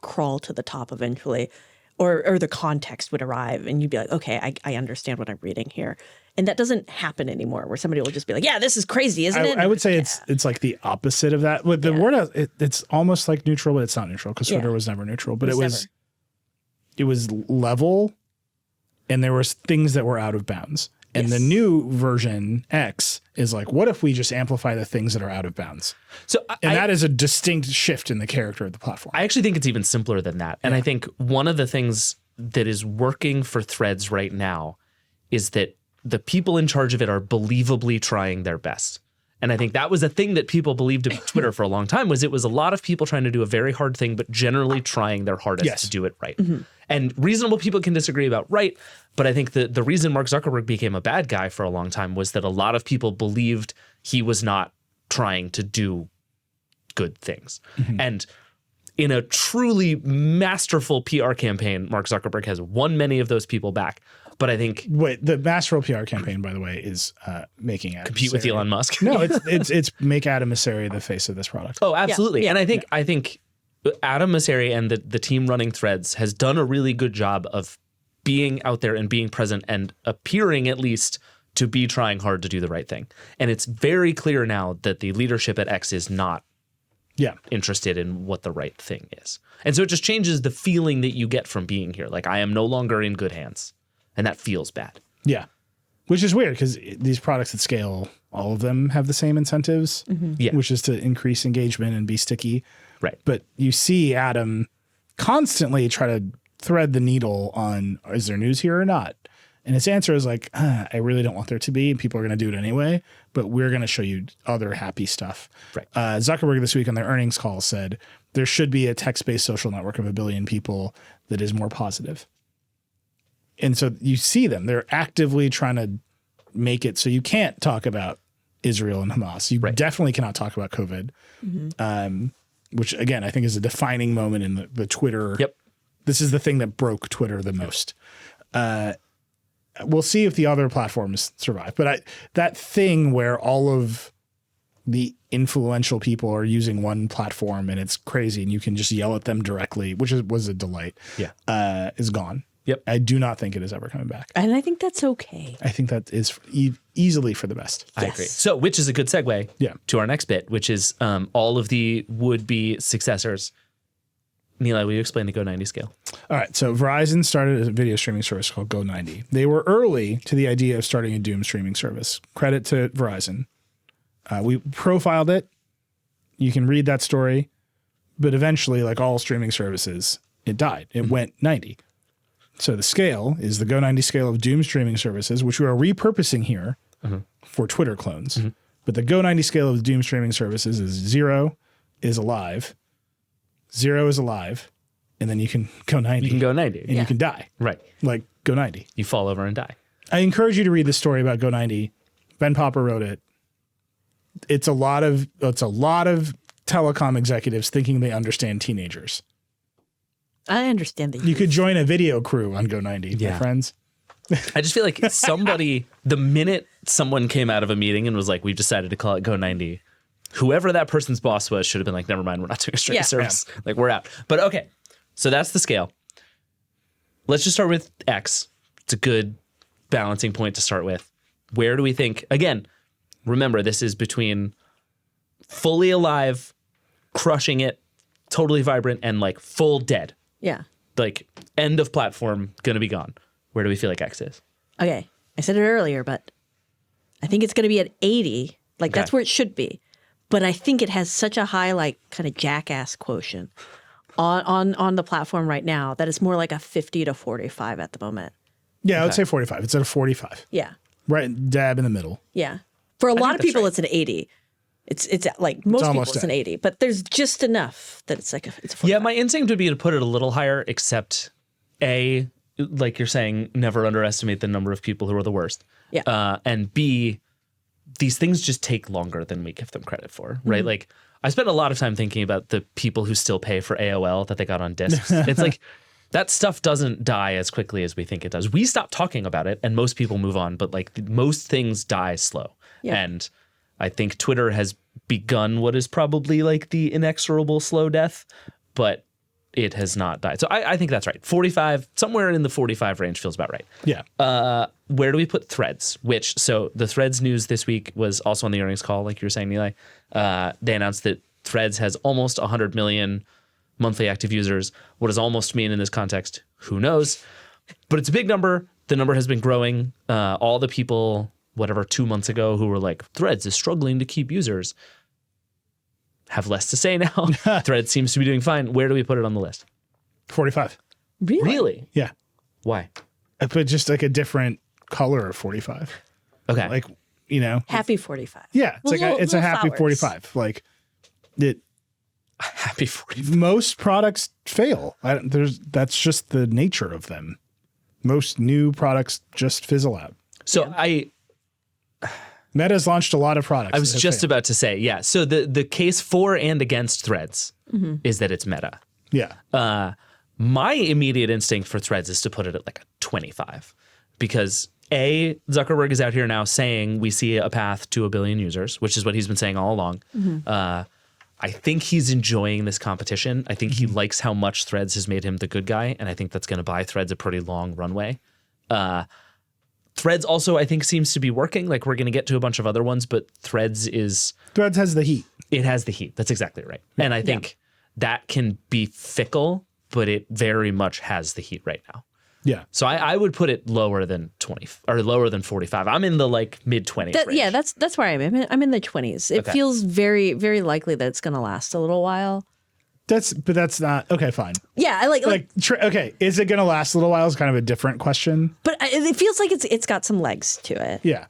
crawl to the top eventually, or the context would arrive and you'd be like, okay, I understand what I'm reading here. And that doesn't happen anymore where somebody will just be like, yeah, this is crazy, isn't it? I would say it's like the opposite of that. With the word, it's almost like neutral, but it's not neutral because Twitter was never neutral. But it was level, and there was things that were out of bounds. And the new version X is like, what if we just amplify the things that are out of bounds? So that is a distinct shift in the character of the platform. I actually think it's even simpler than that. And I think one of the things that is working for Threads right now is that the people in charge of it are believably trying their best. And I think that was a thing that people believed about Twitter for a long time, was it was a lot of people trying to do a very hard thing, but generally trying their hardest to do it right. Mm-hmm. And reasonable people can disagree about right, but I think the reason Mark Zuckerberg became a bad guy for a long time was that a lot of people believed he was not trying to do good things. Mm-hmm. And in a truly masterful PR campaign, Mark Zuckerberg has won many of those people back. But I think the masterful PR campaign, by the way, is making Adam compete with Elon Musk. No, it's make Adam Mosseri the face of this product. Oh, absolutely. And I think Adam Mosseri and the team running Threads has done a really good job of being out there and being present and appearing at least to be trying hard to do the right thing. And it's very clear now that the leadership at X is not interested in what the right thing is. And so it just changes the feeling that you get from being here. Like, I am no longer in good hands. And that feels bad. Yeah. Which is weird because these products at scale, all of them have the same incentives, which is to increase engagement and be sticky. Right. But you see Adam constantly try to thread the needle on, is there news here or not? And his answer is like, I really don't want there to be, and people are going to do it anyway, but we're going to show you other happy stuff. Right. Zuckerberg this week on their earnings call said there should be a text-based social network of 1 billion people that is more positive. And so you see them, they're actively trying to make it so you can't talk about Israel and Hamas. You definitely cannot talk about COVID, which again, I think is a defining moment in the Twitter. Yep. This is the thing that broke Twitter the most. We'll see if the other platforms survive. But that thing where all of the influential people are using one platform and it's crazy and you can just yell at them directly, which was a delight, is gone. Yep. I do not think it is ever coming back. And I think that's okay. I think that is easily for the best. I agree. So, which is a good segue to our next bit, which is all of the would-be successors. Nilay, will you explain the Go90 scale? All right. So Verizon started a video streaming service called Go90. They were early to the idea of starting a doom streaming service. Credit to Verizon. We profiled it. You can read that story. But eventually, like all streaming services, it died. It went 90. So the scale is the Go90 scale of doom streaming services, which we are repurposing here for Twitter clones. But the Go90 scale of doom streaming services is 0 is alive, 0 is alive, and then you can go 90. You can go 90. And you can die. Right. Like Go90. You fall over and die. I encourage you to read the story about Go90. Ben Popper wrote it. It's a lot of telecom executives thinking they understand teenagers. I understand that you could join a video crew on Go90, my friends. I just feel like the minute someone came out of a meeting and was like, we've decided to call it Go90, whoever that person's boss was should have been like, never mind, we're not doing a streaming service. Yeah. Like, we're out. But okay, so that's the scale. Let's just start with X. It's a good balancing point to start with. Where do we think, again, remember, this is between fully alive, crushing it, totally vibrant, and like full dead. Yeah. Like end of platform, gonna be gone. Where do we feel like X is? Okay. I said it earlier, but I think it's going to be at 80. Like that's where it should be. But I think it has such a high, like kind of jackass quotient on the platform right now that it's more like a 50 to 45 at the moment. Yeah, I would say 45. It's at a 45. Yeah. Right dab in the middle. Yeah. For a lot of people, it's an 80. It's like most people almost it's an 80, but there's just enough that it's like it's a 45. Yeah, my instinct would be to put it a little higher, except A, like you're saying, never underestimate the number of people who are the worst. Yeah. And B, these things just take longer than we give them credit for, right? Like I spent a lot of time thinking about the people who still pay for AOL that they got on discs. It's like that stuff doesn't die as quickly as we think it does. We stop talking about it and most people move on, but like most things die slow. Yeah. And I think Twitter has begun what is probably like the inexorable slow death, but it has not died. So I think that's right. 45, somewhere in the 45 range feels about right. Yeah. Where do we put Threads? So the Threads news this week was also on the earnings call, like you were saying, Eli. They announced that Threads has almost 100 million monthly active users. What does almost mean in this context? Who knows? But it's a big number. The number has been growing. All the people, 2 months ago, who were like, Threads is struggling to keep users, have less to say now. Threads seems to be doing fine. Where do we put it on the list? 45. Really? Yeah. Why? I put just like a different color of 45. Okay. Like, happy 45. yeah, it's Little- it's a little happy flowers. 45. Like it. Happy 45. Most products fail. That's just the nature of them. Most new products just fizzle out. So Meta's launched a lot of products. I was that have just failed. about to say, yeah. So the case for and against Threads is that it's Meta. Yeah. My immediate instinct for Threads is to put it at like a 25 because A, Zuckerberg is out here now saying we see a path to 1 billion users, which is what he's been saying all along. I think he's enjoying this competition. I think he likes how much Threads has made him the good guy, and I think that's going to buy Threads a pretty long runway. Threads also, I think, seems to be working. Like we're going to get to a bunch of other ones, but Threads has the heat. it has the heat. That's exactly right. And I think that can be fickle, but it very much has the heat right now. Yeah. So I would put it lower than 20 or lower than 45. I'm in the like mid 20s. Yeah, that's where I'm in. I'm in the 20s. It feels very, very likely that it's going to last a little while. But that's not okay. Fine. Yeah, I like okay. Is it going to last a little while? Is kind of a different question. but it feels like it's got some legs to it. Yeah.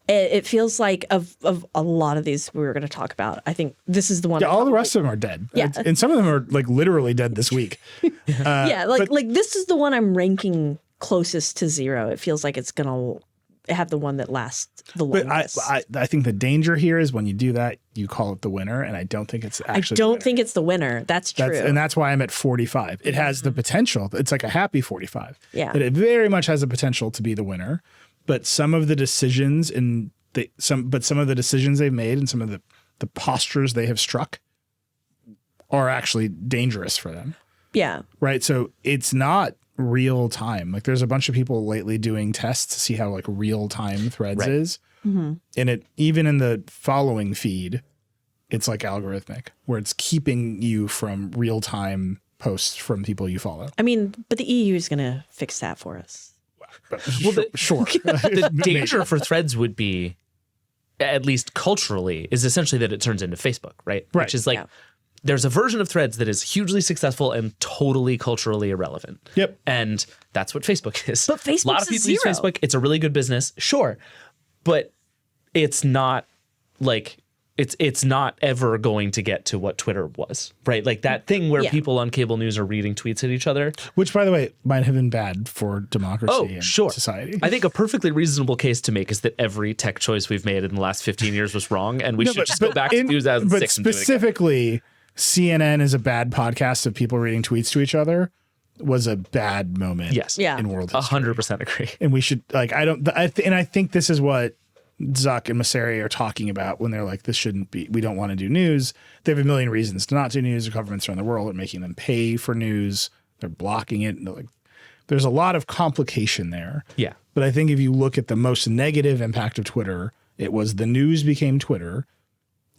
It feels like of a lot of these we were going to talk about. I think this is the one. Yeah. All the rest of them are dead. Yeah. And some of them are like literally dead this week. Like this is the one I'm ranking closest to 0. It feels like it's going to have the one that lasts the But longest. I think the danger here is when you do that, you call it the winner, and I don't think it's actually. I don't think it's the winner. That's true. And that's why I'm at 45. It has the potential. It's like a happy 45. Yeah. But it very much has the potential to be the winner. But some of the decisions some of the decisions they've made and some of the postures they have struck are actually dangerous for them. Yeah. Right. So it's not real time. Like there's a bunch of people lately doing tests to see how like real time Threads is. Mm-hmm. And it even in the following feed, it's like algorithmic where it's keeping you from real time posts from people you follow. I mean, but the EU is going to fix that for us. Sure. The danger for Threads would be, at least culturally, is essentially that it turns into Facebook, right? Right. Which is like, there's a version of Threads that is hugely successful and totally culturally irrelevant. Yep. And that's what Facebook is. But Facebook's a lot of people use 0. Facebook. It's a really good business, sure, but it's not like it's not ever going to get to what Twitter was, right? Like that thing where people on cable news are reading tweets at each other. Which, by the way, might have been bad for democracy and society. I think a perfectly reasonable case to make is that every tech choice we've made in the last 15 years was wrong, and we should just go back to 2006. But and do it again. specifically, CNN is a bad podcast of people reading tweets to each other was a bad moment. Yes. Yeah. In world history. 100% agree. And we should I think this is what Zuck and Messeri are talking about when they're like, this shouldn't be, we don't want to do news. They have a million reasons to not do news. The governments around the world are making them pay for news. They're blocking it. And like, there's a lot of complication there. Yeah. But I think if you look at the most negative impact of Twitter, it was the news became Twitter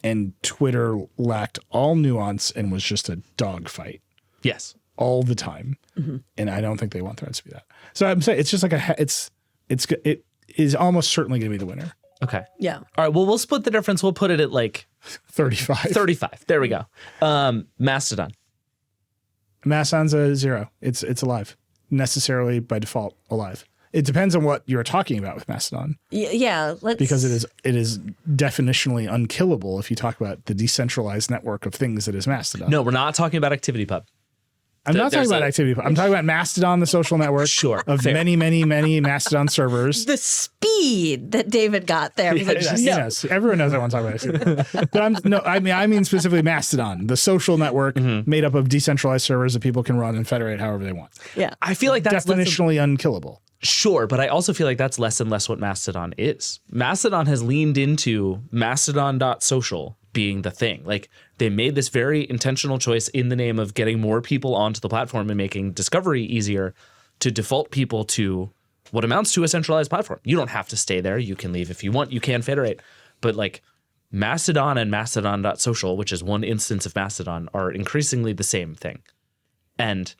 and Twitter lacked all nuance and was just a dogfight Yes. all the time. Mm-hmm. And I don't think they want Threads to be that. So I'm saying it's just like it is almost certainly going to be the winner. Okay. Yeah. All right. Well, we'll split the difference. We'll put it at like 35. 35. There we go. Mastodon. Mastodon's a 0. It's alive. Necessarily by default alive. It depends on what you're talking about with Mastodon, Yeah, because it is definitionally unkillable if you talk about the decentralized network of things that is Mastodon. No, we're not talking about ActivityPub. I'm not talking about ActivityPub. I'm talking about Mastodon, the social network of fair. many, many, many Mastodon servers. the speed that David got there. Was like, Yes, everyone knows I want to talk about it. But I mean specifically Mastodon, the social network made up of decentralized servers that people can run and federate however they want. Yeah. I feel like that's Definitionally unkillable. Sure, but I also feel like that's less and less what Mastodon is. Mastodon has leaned into mastodon.social being the thing. Like, they made this very intentional choice in the name of getting more people onto the platform and making discovery easier to default people to what amounts to a centralized platform. You don't have to stay there. You can leave if you want. You can federate. But like Mastodon and mastodon.social, which is one instance of Mastodon, are increasingly the same thing. And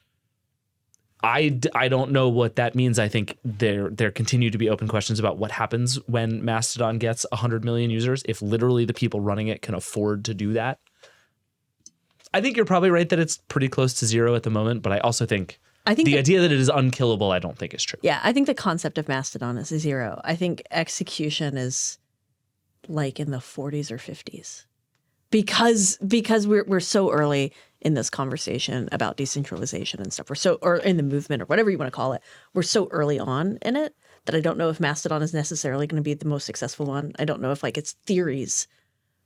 I don't know what that means. I think there continue to be open questions about what happens when Mastodon gets 100 million users, if literally the people running it can afford to do that. I think you're probably right that it's pretty close to zero at the moment, but I also think the idea that it is unkillable, I don't think is true. Yeah, I think the concept of Mastodon is a zero. I think execution is like in the 40s or 50s. Because we're so early in this conversation about decentralization and stuff. Or in the movement or whatever you want to call it. We're so early on in it that I don't know if Mastodon is necessarily going to be the most successful one. I don't know if like its theories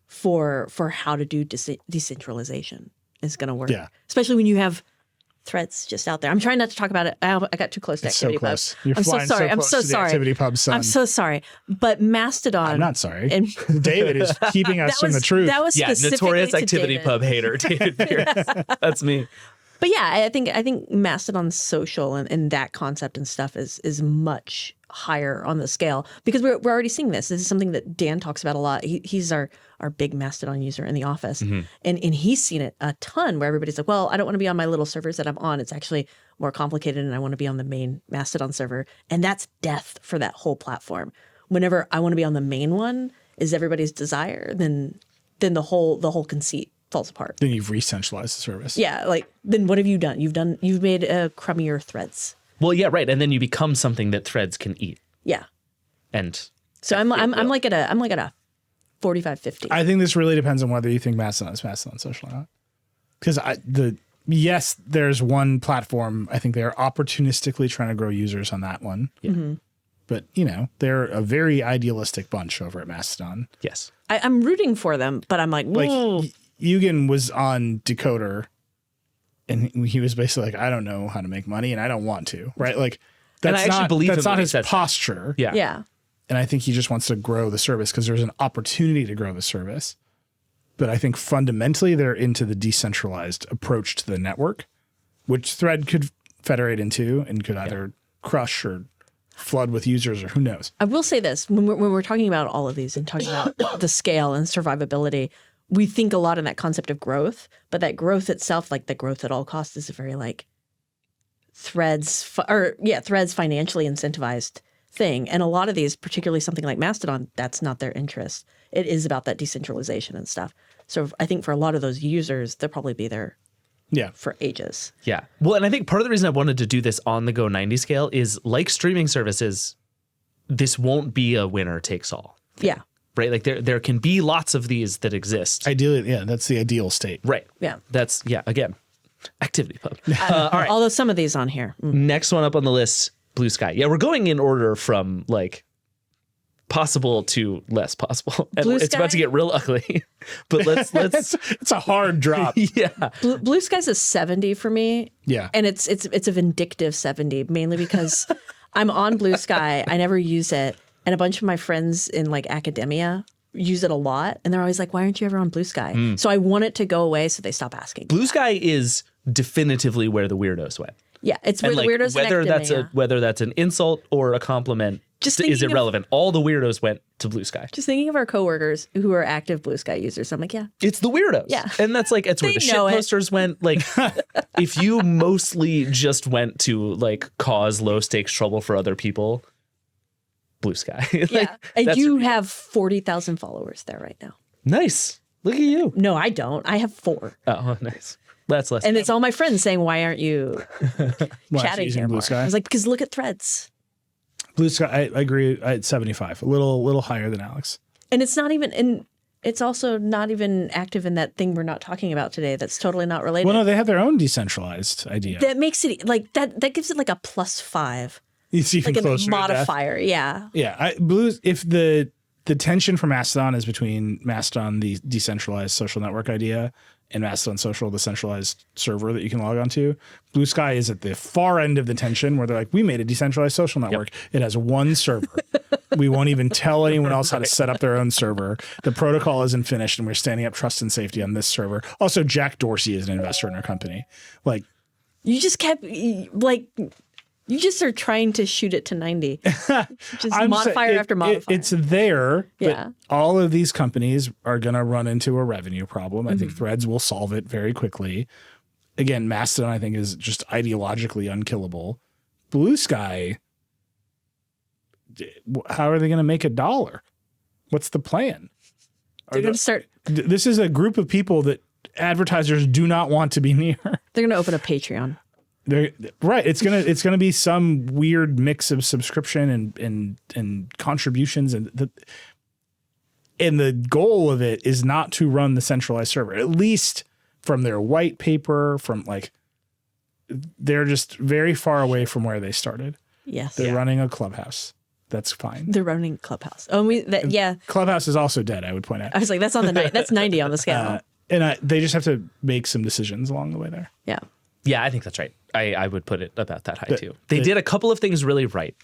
for how to do decentralization is going to work. Yeah. Especially when you have threads just out there. I'm trying not to talk about it. I got too close to It's so ActivityPub. close. You're I'm so flying sorry. I'm close so to the sorry. ActivityPub sun. I'm so sorry. But Mastodon. I'm not sorry. And David is keeping us from the truth. That was specifically notorious to ActivityPub David. hater, David Pierce. That's me. But yeah, I think Mastodon social and that concept and stuff is much higher on the scale because we're already seeing this. This is something that Dan talks about a lot. He's our big Mastodon user in the office, and he's seen it a ton where everybody's like, well, I don't want to be on my little servers that I'm on. It's actually more complicated, and I want to be on the main Mastodon server, and that's death for that whole platform. Whenever I want to be on the main one is everybody's desire, then the whole conceit falls apart. Then you've re-centralized the service. Yeah, like then what have you done? You've made crummier threads. Well, yeah, right. And then you become something that threads can eat. Yeah. And So I'm like at a 45, 50. I think this really depends on whether you think Mastodon is Mastodon social or not. Because yes, there's one platform. I think they're opportunistically trying to grow users on that one. Yeah. Mm-hmm. But, they're a very idealistic bunch over at Mastodon. yes. I'm rooting for them, but I'm like, Eugen was on Decoder, and he was basically like, I don't know how to make money, and I don't want to, right? Like, And that's I actually not, believe that's him not when he his says that. posture. Yeah. yeah. And I think he just wants to grow the service because there's an opportunity to grow the service. But I think fundamentally they're into the decentralized approach to the network, which Thread could federate into and could either crush or flood with users or who knows. I will say this, when we're talking about all of these and talking about the scale and survivability, we think a lot in that concept of growth, but that growth itself, like the growth at all costs, is a very like threads financially incentivized thing. And a lot of these, particularly something like Mastodon, that's not their interest. It is about that decentralization and stuff. So I think for a lot of those users, they'll probably be there for ages. Yeah. Well, and I think part of the reason I wanted to do this on the Go 90 scale is like streaming services, this won't be a winner takes all. Yeah. Right? Like there can be lots of these that exist. Ideally, that's the ideal state. Right. Yeah. That's, again, ActivityPub. All right. Although some of these on here. Next one up on the list, Blue Sky. Yeah, we're going in order from like possible to less possible. And Blue it's Sky? about to get real ugly. But let's It's a hard drop. yeah. Blue Sky's a 70 for me. Yeah. And it's a vindictive 70, mainly because I'm on Blue Sky. I never use it. And a bunch of my friends in like academia use it a lot. And they're always like, why aren't you ever on Blue Sky? So I want it to go away so they stop asking. Blue Sky is definitively where the weirdos went. Yeah, it's where And the like, weirdos in whether that's an insult or a compliment Just is thinking of- irrelevant. All the weirdos went to Blue Sky. Just thinking of our coworkers who are active Blue Sky users. I'm like, yeah. It's the weirdos. Yeah. And that's like, it's where They the shit know it. posters went. Like, if you mostly just went to like cause low stakes trouble for other people, Blue Sky. Like, Yeah. And that's you your- have 40,000 followers there right now. Nice. Look at you. No, I don't. I have 4. Oh, nice. That's less. And it's all my friends saying, why aren't you Why aren't you chatting using here Blue more? Sky? I was like, because look at threads. Blue Sky, I agree at 75, a little higher than Alex. And it's not even in. It's also not even active in that thing we're not talking about today. That's totally not related. Well, no, they have their own decentralized idea. That makes it like that. That gives it like a +5. It's even Like closer a modifier. Yeah. Yeah, Blue's, if the tension for Mastodon is between Mastodon, the decentralized social network idea, and Mastodon Social, the centralized server that you can log onto, Blue Sky is at the far end of the tension where they're like, we made a decentralized social network. Yep. It has one server. We won't even tell anyone else how to set up their own server. The protocol isn't finished, and we're standing up trust and safety on this server. Also, Jack Dorsey is an investor in our company. Like, you just kept like. You just are trying to shoot it to 90. Just modifier after modifier. It's there, yeah. But all of these companies are going to run into a revenue problem. I think Threads will solve it very quickly. Again, Mastodon, I think, is just ideologically unkillable. Blue Sky, how are they going to make $1? What's the plan? They're going to start. This is a group of people that advertisers do not want to be near. They're going to open a Patreon. Right. It's gonna be some weird mix of subscription and contributions, and the goal of it is not to run the centralized server. At least from their white paper, from like, they're just very far away from where they started. Yes. They're running a Clubhouse. That's fine. They're running Clubhouse. Oh, yeah. Clubhouse is also dead, I would point out. I was like, that's on that's 90 on the scale. They just have to make some decisions along the way there. Yeah. Yeah, I think that's right. I would put it about that high too. They did a couple of things really right.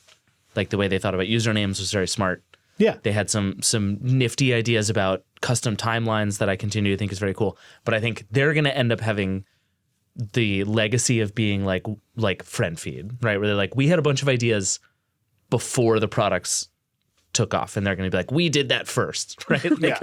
Like the way they thought about usernames was very smart. Yeah. They had some nifty ideas about custom timelines that I continue to think is very cool. But I think they're going to end up having the legacy of being like friend feed, right? Where they're like, we had a bunch of ideas before the products took off, and they're going to be like, we did that first, right? Like,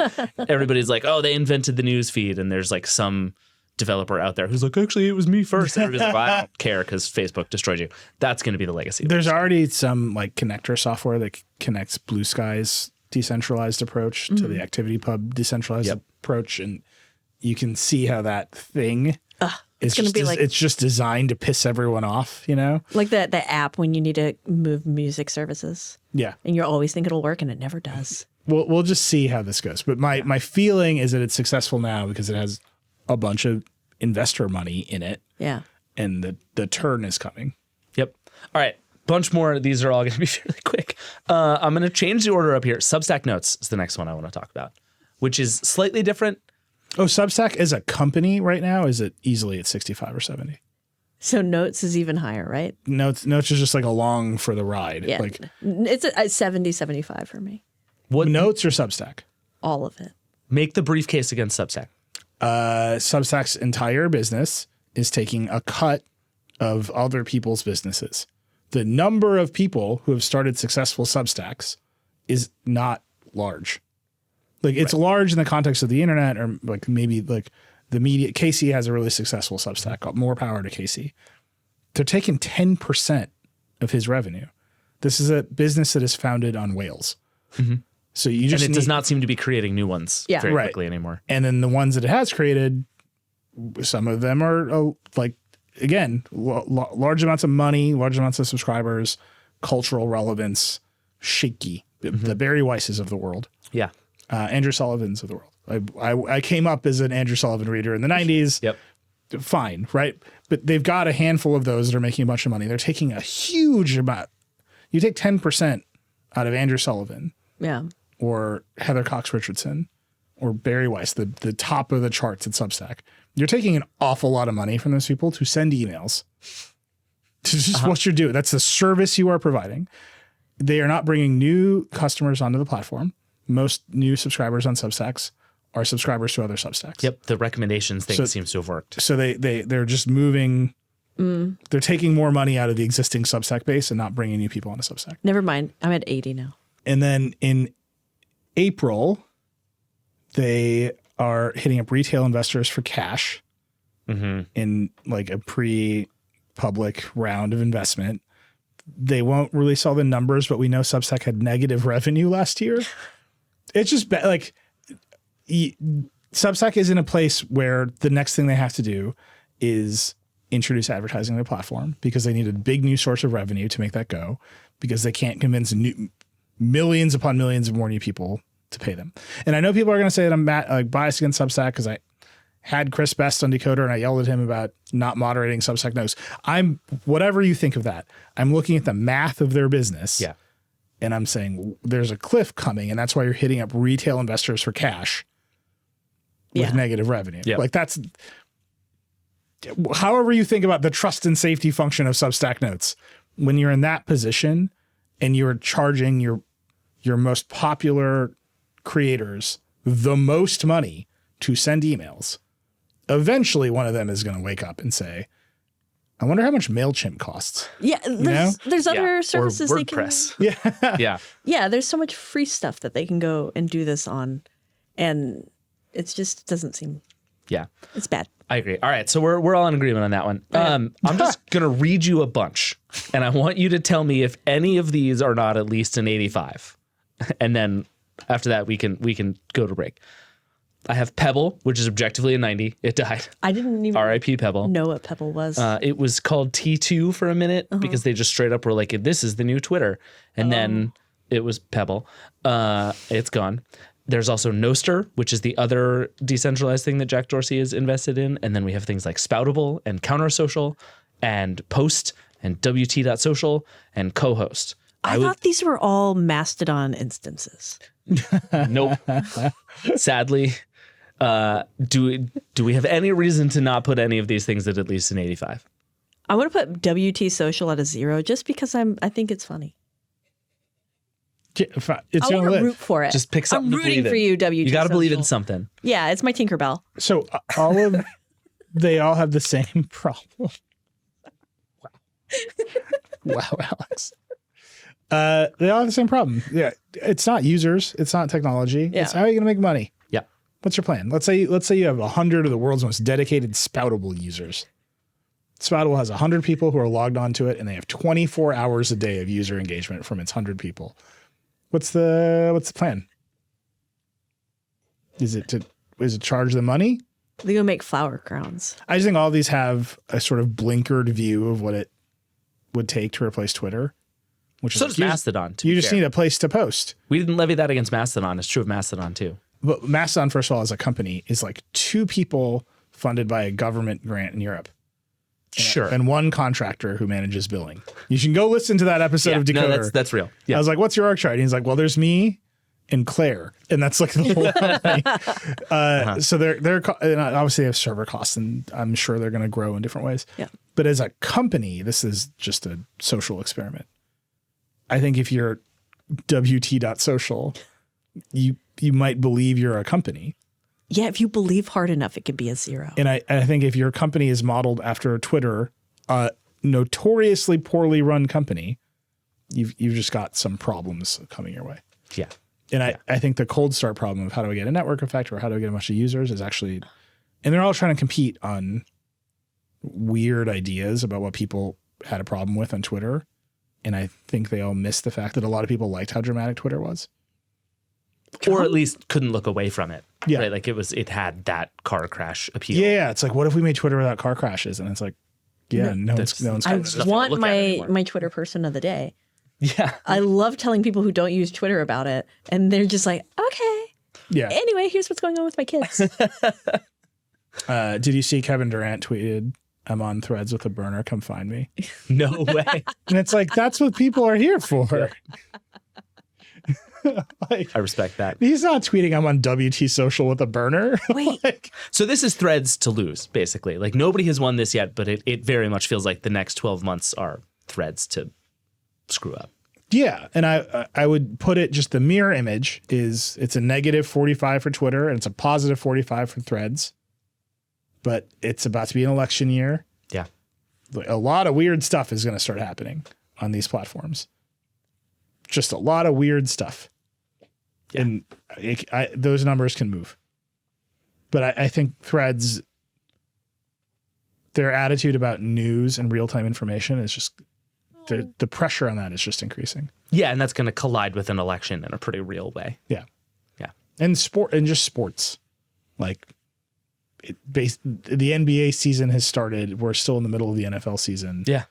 everybody's like, oh, they invented the news feed, and there's like some developer out there who's like, actually, it was me first. And everybody's like, well, I don't care because Facebook destroyed you. That's going to be the legacy. There's already some like connector software that connects Blue Sky's decentralized approach to the ActivityPub decentralized approach, and you can see how that thing is just it's just designed to piss everyone off, you know? Like the app when you need to move music services. Yeah. And you always think it'll work, and it never does. We'll just see how this goes. But my feeling is that it's successful now because it has a bunch of investor money in it. Yeah. And the turn is coming. Yep. All right. Bunch more. These are all going to be fairly quick. I'm going to change the order up here. Substack Notes is the next one I want to talk about, which is slightly different. Oh, Substack as a company right now, is it easily at 65 or 70? So Notes is even higher, right? Notes is just like along for the ride. Yeah. Like, it's a 70, 75 for me. What Notes or Substack? All of it. Make the brief case against Substack. Substack's entire business is taking a cut of other people's businesses. The number of people who have started successful Substacks is not large. Like, it's large in the context of the internet, or like maybe like the media. Casey has a really successful Substack. More power to Casey. They're taking 10% of his revenue. This is a business that is founded on whales. Mm-hmm. So you just does not seem to be creating new ones very quickly anymore. And then the ones that it has created, some of them are like, again, large amounts of money, large amounts of subscribers, cultural relevance, shaky. The Barry Weisses of the world. Yeah. Andrew Sullivans of the world. I came up as an Andrew Sullivan reader in the 90s. Yep. Fine, right? But they've got a handful of those that are making a bunch of money. They're taking a huge amount. You take 10% out of Andrew Sullivan. Yeah. Or Heather Cox Richardson or Barry Weiss, the top of the charts at Substack. You're taking an awful lot of money from those people to send emails. To just what you're doing. That's the service you are providing. They are not bringing new customers onto the platform. Most new subscribers on Substacks are subscribers to other Substacks. Yep. The recommendations thing seems to have worked. So they're just moving. They're taking more money out of the existing Substack base and not bringing new people onto Substack. Never mind. I'm at 80 now. And then in April, they are hitting up retail investors for cash in like a pre-public round of investment. They won't release all the numbers, but we know Substack had negative revenue last year. It's just like Substack is in a place where the next thing they have to do is introduce advertising to the platform because they need a big new source of revenue to make that go, because they can't convince millions upon millions of more new people to pay them. And I know people are going to say that I'm biased against Substack because I had Chris Best on Decoder and I yelled at him about not moderating Substack notes. Whatever you think of that, I'm looking at the math of their business. Yeah. And I'm saying there's a cliff coming, and that's why you're hitting up retail investors for cash with negative revenue. Yeah. Like that's, however you think about the trust and safety function of Substack notes, when you're in that position and you're charging your most popular creators the most money to send emails, eventually one of them is going to wake up and say, I wonder how much MailChimp costs. Yeah, there's other services or they can. WordPress. Yeah. Yeah, there's so much free stuff that they can go and do this on, and it just doesn't seem. Yeah, it's bad. I agree. All right, so we're all in agreement on that one. I'm just gonna read you a bunch, and I want you to tell me if any of these are not at least an 85, and then after that we can go to break. I have Pebble, which is objectively a 90. It died. I didn't even R.I.P. Pebble. know what Pebble was. It was called T2 for a minute because they just straight up were like, this is the new Twitter. And then it was Pebble. It's gone. There's also Nostr, which is the other decentralized thing that Jack Dorsey is invested in. And then we have things like Spoutable and Countersocial and Post and WT.social and Co-host. I thought these were all Mastodon instances. Nope. Sadly. Do we have any reason to not put any of these things at least an 85? I want to put WT Social at a 0 just because I think it's funny. It's I going want to to root live. for it. Just pick something I'm to rooting believe for in. you, WT You got to believe in Social. something. Yeah, it's my Tinkerbell. So they all have the same problem. Wow, Alex. They all have the same problem. Yeah, it's not users. It's not technology. Yeah. It's how are you going to make money? Yeah. What's your plan? Let's say you have 100 of the world's most dedicated Spoutable users. Spoutable has 100 people who are logged onto it, and they have 24 hours a day of user engagement from its 100 people. What's the plan? Is it charge them money? They go make flower crowns. I just think all these have a sort of blinkered view of what it would take to replace Twitter. Which So is does Mastodon. you just need a place to post. We didn't levy that against Mastodon. It's true of Mastodon too. But Mastodon, first of all, as a company, is like 2 people funded by a government grant in Europe. Sure. And 1 contractor who manages billing. You should go listen to that episode of Decoder. No, that's real. Yeah. I was like, what's your org chart? And he's like, well, there's me and Claire. And that's like the whole company. So they're and obviously they have server costs, and I'm sure they're going to grow in different ways. Yeah. But as a company, this is just a social experiment. I think if you're WT.social, you might believe you're a company. Yeah, if you believe hard enough, it could be a 0. And I think if your company is modeled after Twitter, a notoriously poorly run company, you've just got some problems coming your way. Yeah. And I think the cold start problem of how do I get a network effect or how do I get a bunch of users is actually, and they're all trying to compete on weird ideas about what people had a problem with on Twitter. And I think they all missed the fact that a lot of people liked how dramatic Twitter was. Or at least couldn't look away from it. Yeah. Right. Like it had that car crash appeal. Yeah. It's like, what if we made Twitter without car crashes? And it's like, yeah, no one's I nothing to want look at anymore. my Twitter person of the day. Yeah. I love telling people who don't use Twitter about it, and they're just like, okay. Yeah. Anyway, here's what's going on with my kids. Did you see Kevin Durant tweeted, I'm on Threads with a burner, come find me. No way. And it's like, that's what people are here for. Like, I respect that. he's not tweeting, I'm on WT Social with a burner. Wait. Like, So this is Threads to lose, basically. Like nobody has won this yet, but it very much feels like the next 12 months are Threads to screw up. yeah. And I would put it, just the mirror image is it's a negative 45 for Twitter and it's a positive 45 for Threads. But it's about to be an election year. Yeah. A lot of weird stuff is going to start happening on these platforms. Just a lot of weird stuff. Yeah. And those numbers can move. But I think Threads, their attitude about news and real-time information is just, the pressure on that is just increasing. Yeah, and that's going to collide with an election in a pretty real way. Yeah. Yeah. And just sports. Like, the NBA season has started. We're still in the middle of the NFL season. Yeah.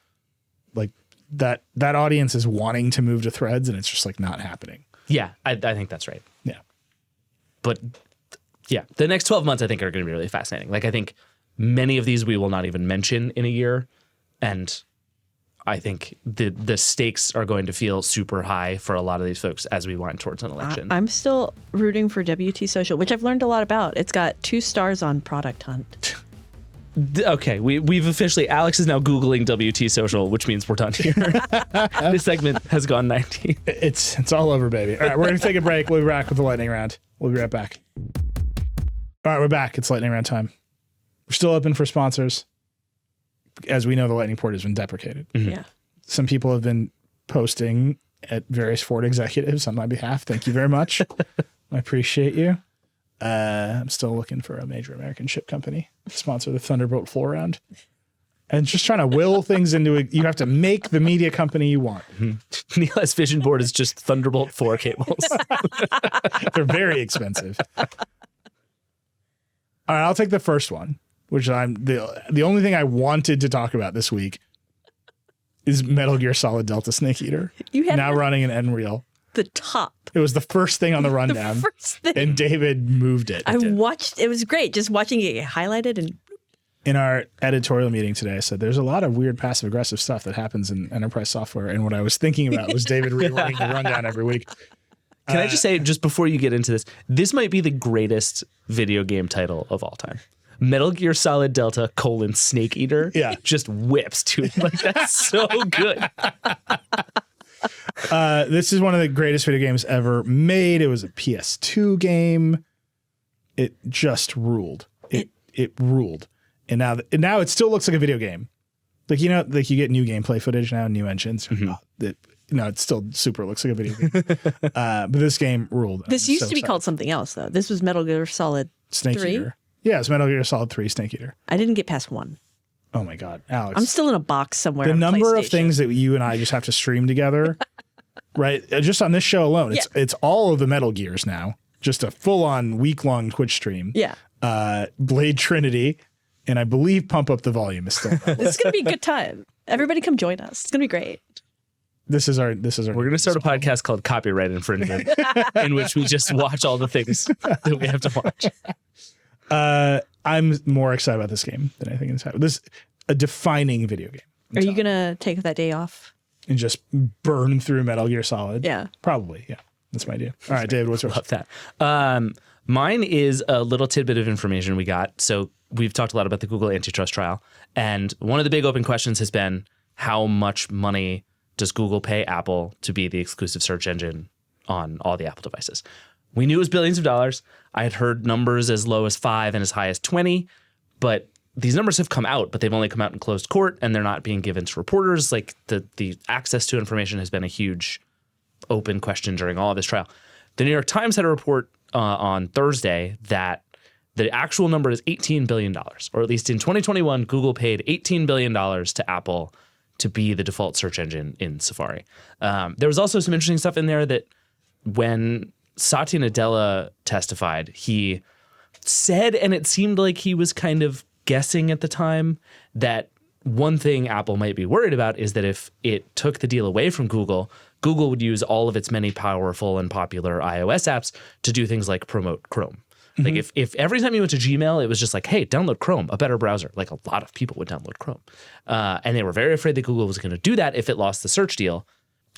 Like that audience is wanting to move to Threads, and it's just like not happening. Yeah, I think that's right. Yeah. But yeah, the next 12 months I think are going to be really fascinating. Like I think many of these we will not even mention in a year, and I think the stakes are going to feel super high for a lot of these folks as we wind towards an election. I'm still rooting for WT Social, which I've learned a lot about. It's got 2 stars on Product Hunt. Okay, we've officially, Alex is now Googling WT Social, which means we're done here. This segment has gone 19. It's all over, baby. All right, we're going to take a break. We'll be back with the lightning round. We'll be right back. All right, we're back. It's lightning round time. We're still open for sponsors. As we know, the lightning port has been deprecated. Yeah. Some people have been posting at various Ford executives on my behalf. Thank you very much. I appreciate you. I'm still looking for a major American ship company to sponsor the Thunderbolt floor round. And just trying to will things into it. You have to make the media company you want. Neil's vision board is just Thunderbolt 4 cables. They're very expensive. All right, I'll take the first one, which I'm the only thing I wanted to talk about this week is Metal Gear Solid Delta Snake Eater. You had now running an Nreal. the top. It was the first thing on the rundown. The first thing. And David moved it. I watched, it was great just watching it get highlighted. And in our editorial meeting today, I said there's a lot of weird passive aggressive stuff that happens in enterprise software. And what I was thinking about was David rerunning the rundown every week. Can I just say, just before you get into this, this might be the greatest video game title of all time. Metal Gear Solid Delta : Snake Eater. Yeah. Just whips, dude. Like, that's so good. This is one of the greatest video games ever made. It was a PS2 game. It just ruled. It ruled. And now it still looks like a video game. Like, you know, like you get new gameplay footage now, new engines. It still super looks like a video game. But this game ruled. this used to be called something else, though. This was Metal Gear Solid Snake 3. Eater. Yeah, it's Metal Gear Solid 3 Snake Eater. I didn't get past 1. Oh my God, Alex. I'm still in a box somewhere. The on number of PlayStation. things that you and I just have to stream together, right? Just on this show alone, it's all of the Metal Gears now. Just a full-on week-long Twitch stream. Yeah. Blade Trinity, and I believe Pump Up the Volume is still. It's going to be a good time. Everybody come join us. It's going to be great. This is our. We're going to start a podcast called Copyright Infringement, in which we just watch all the things that we have to watch. I'm more excited about this game than anything that's happened. This is a defining video game. Are you going to take that day off? And just burn through Metal Gear Solid? Yeah. Probably, yeah. That's my idea. All right, David, what's yours? Love that. Mine is a little tidbit of information we got. So we've talked a lot about the Google antitrust trial. And one of the big open questions has been, how much money does Google pay Apple to be the exclusive search engine on all the Apple devices? We knew it was billions of dollars. I had heard numbers as low as 5 and as high as 20, but these numbers have come out, but they've only come out in closed court and they're not being given to reporters. Like the access to information has been a huge open question during all of this trial. The New York Times had a report on Thursday that the actual number is $18 billion, or at least in 2021, Google paid $18 billion to Apple to be the default search engine in Safari. There was also some interesting stuff in there that when Satya Nadella testified, he said, and it seemed like he was kind of guessing at the time, that one thing Apple might be worried about is that if it took the deal away from Google, Google would use all of its many powerful and popular iOS apps to do things like promote Chrome. Mm-hmm. Like if every time you went to Gmail, it was just like, hey, download Chrome, a better browser. Like a lot of people would download Chrome. And they were very afraid that Google was going to do that if it lost the search deal.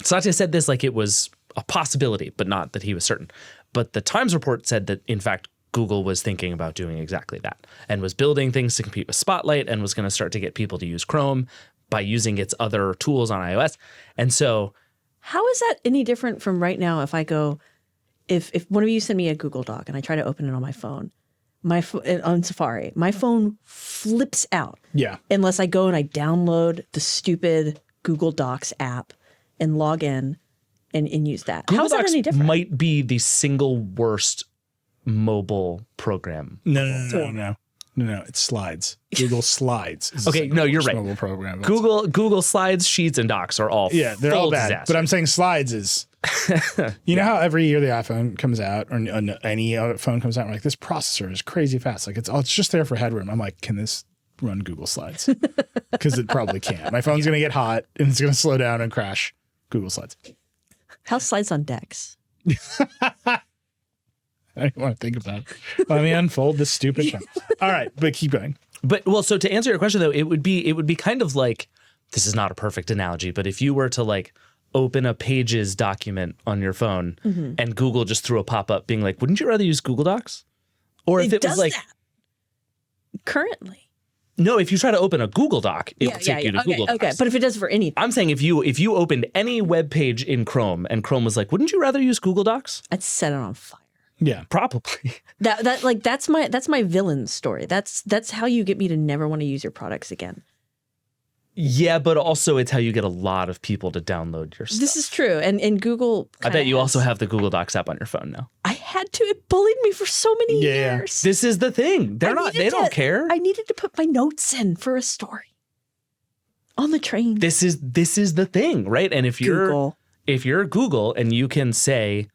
Satya said this like it was a possibility, but not that he was certain. But the Times report said that, in fact, Google was thinking about doing exactly that and was building things to compete with Spotlight and was going to start to get people to use Chrome by using its other tools on iOS. And so how is that any different from right now if I go, if one of you send me a Google Doc and I try to open it on my phone, on Safari, my phone flips out. Yeah. Unless I go and I download the stupid Google Docs app and log in and use that. Google How is that Docs any different? might be the single worst mobile program. No. It's Slides. Google Slides. Okay, no, you're right. Mobile program. Google Slides, Sheets, and Docs are all they're full all bad. disaster. But I'm saying Slides is You know how every year the iPhone comes out or any other phone comes out, and we're like, this processor is crazy fast. Like it's just there for headroom. I'm like, can this run Google Slides? Because it probably can't. My phone's going to get hot and it's going to slow down and crash Google Slides. How's Slides on Dex? I don't want to think about it. Let me unfold this stupid thing. All right, but keep going. But well, so to answer your question though, it would be kind of like, this is not a perfect analogy, but if you were to like open a Pages document on your phone and Google just threw a pop-up being like, wouldn't you rather use Google Docs? Or if it was like that currently. No, if you try to open a Google Doc, it will take you to Google Docs. Okay, but if it does for anything. I'm saying if you opened any web page in Chrome and Chrome was like, wouldn't you rather use Google Docs? I'd set it on fire. Yeah, probably. That's my villain story. That's how you get me to never want to use your products again. Yeah, but also it's how you get a lot of people to download your stuff. This is true. And Google I bet you also have the Google Docs app on your phone now. I had to. It bullied me for so many years. This is the thing. They don't care. I needed to put my notes in for a story. On the train. This is the thing, right? And if you're Google and you can say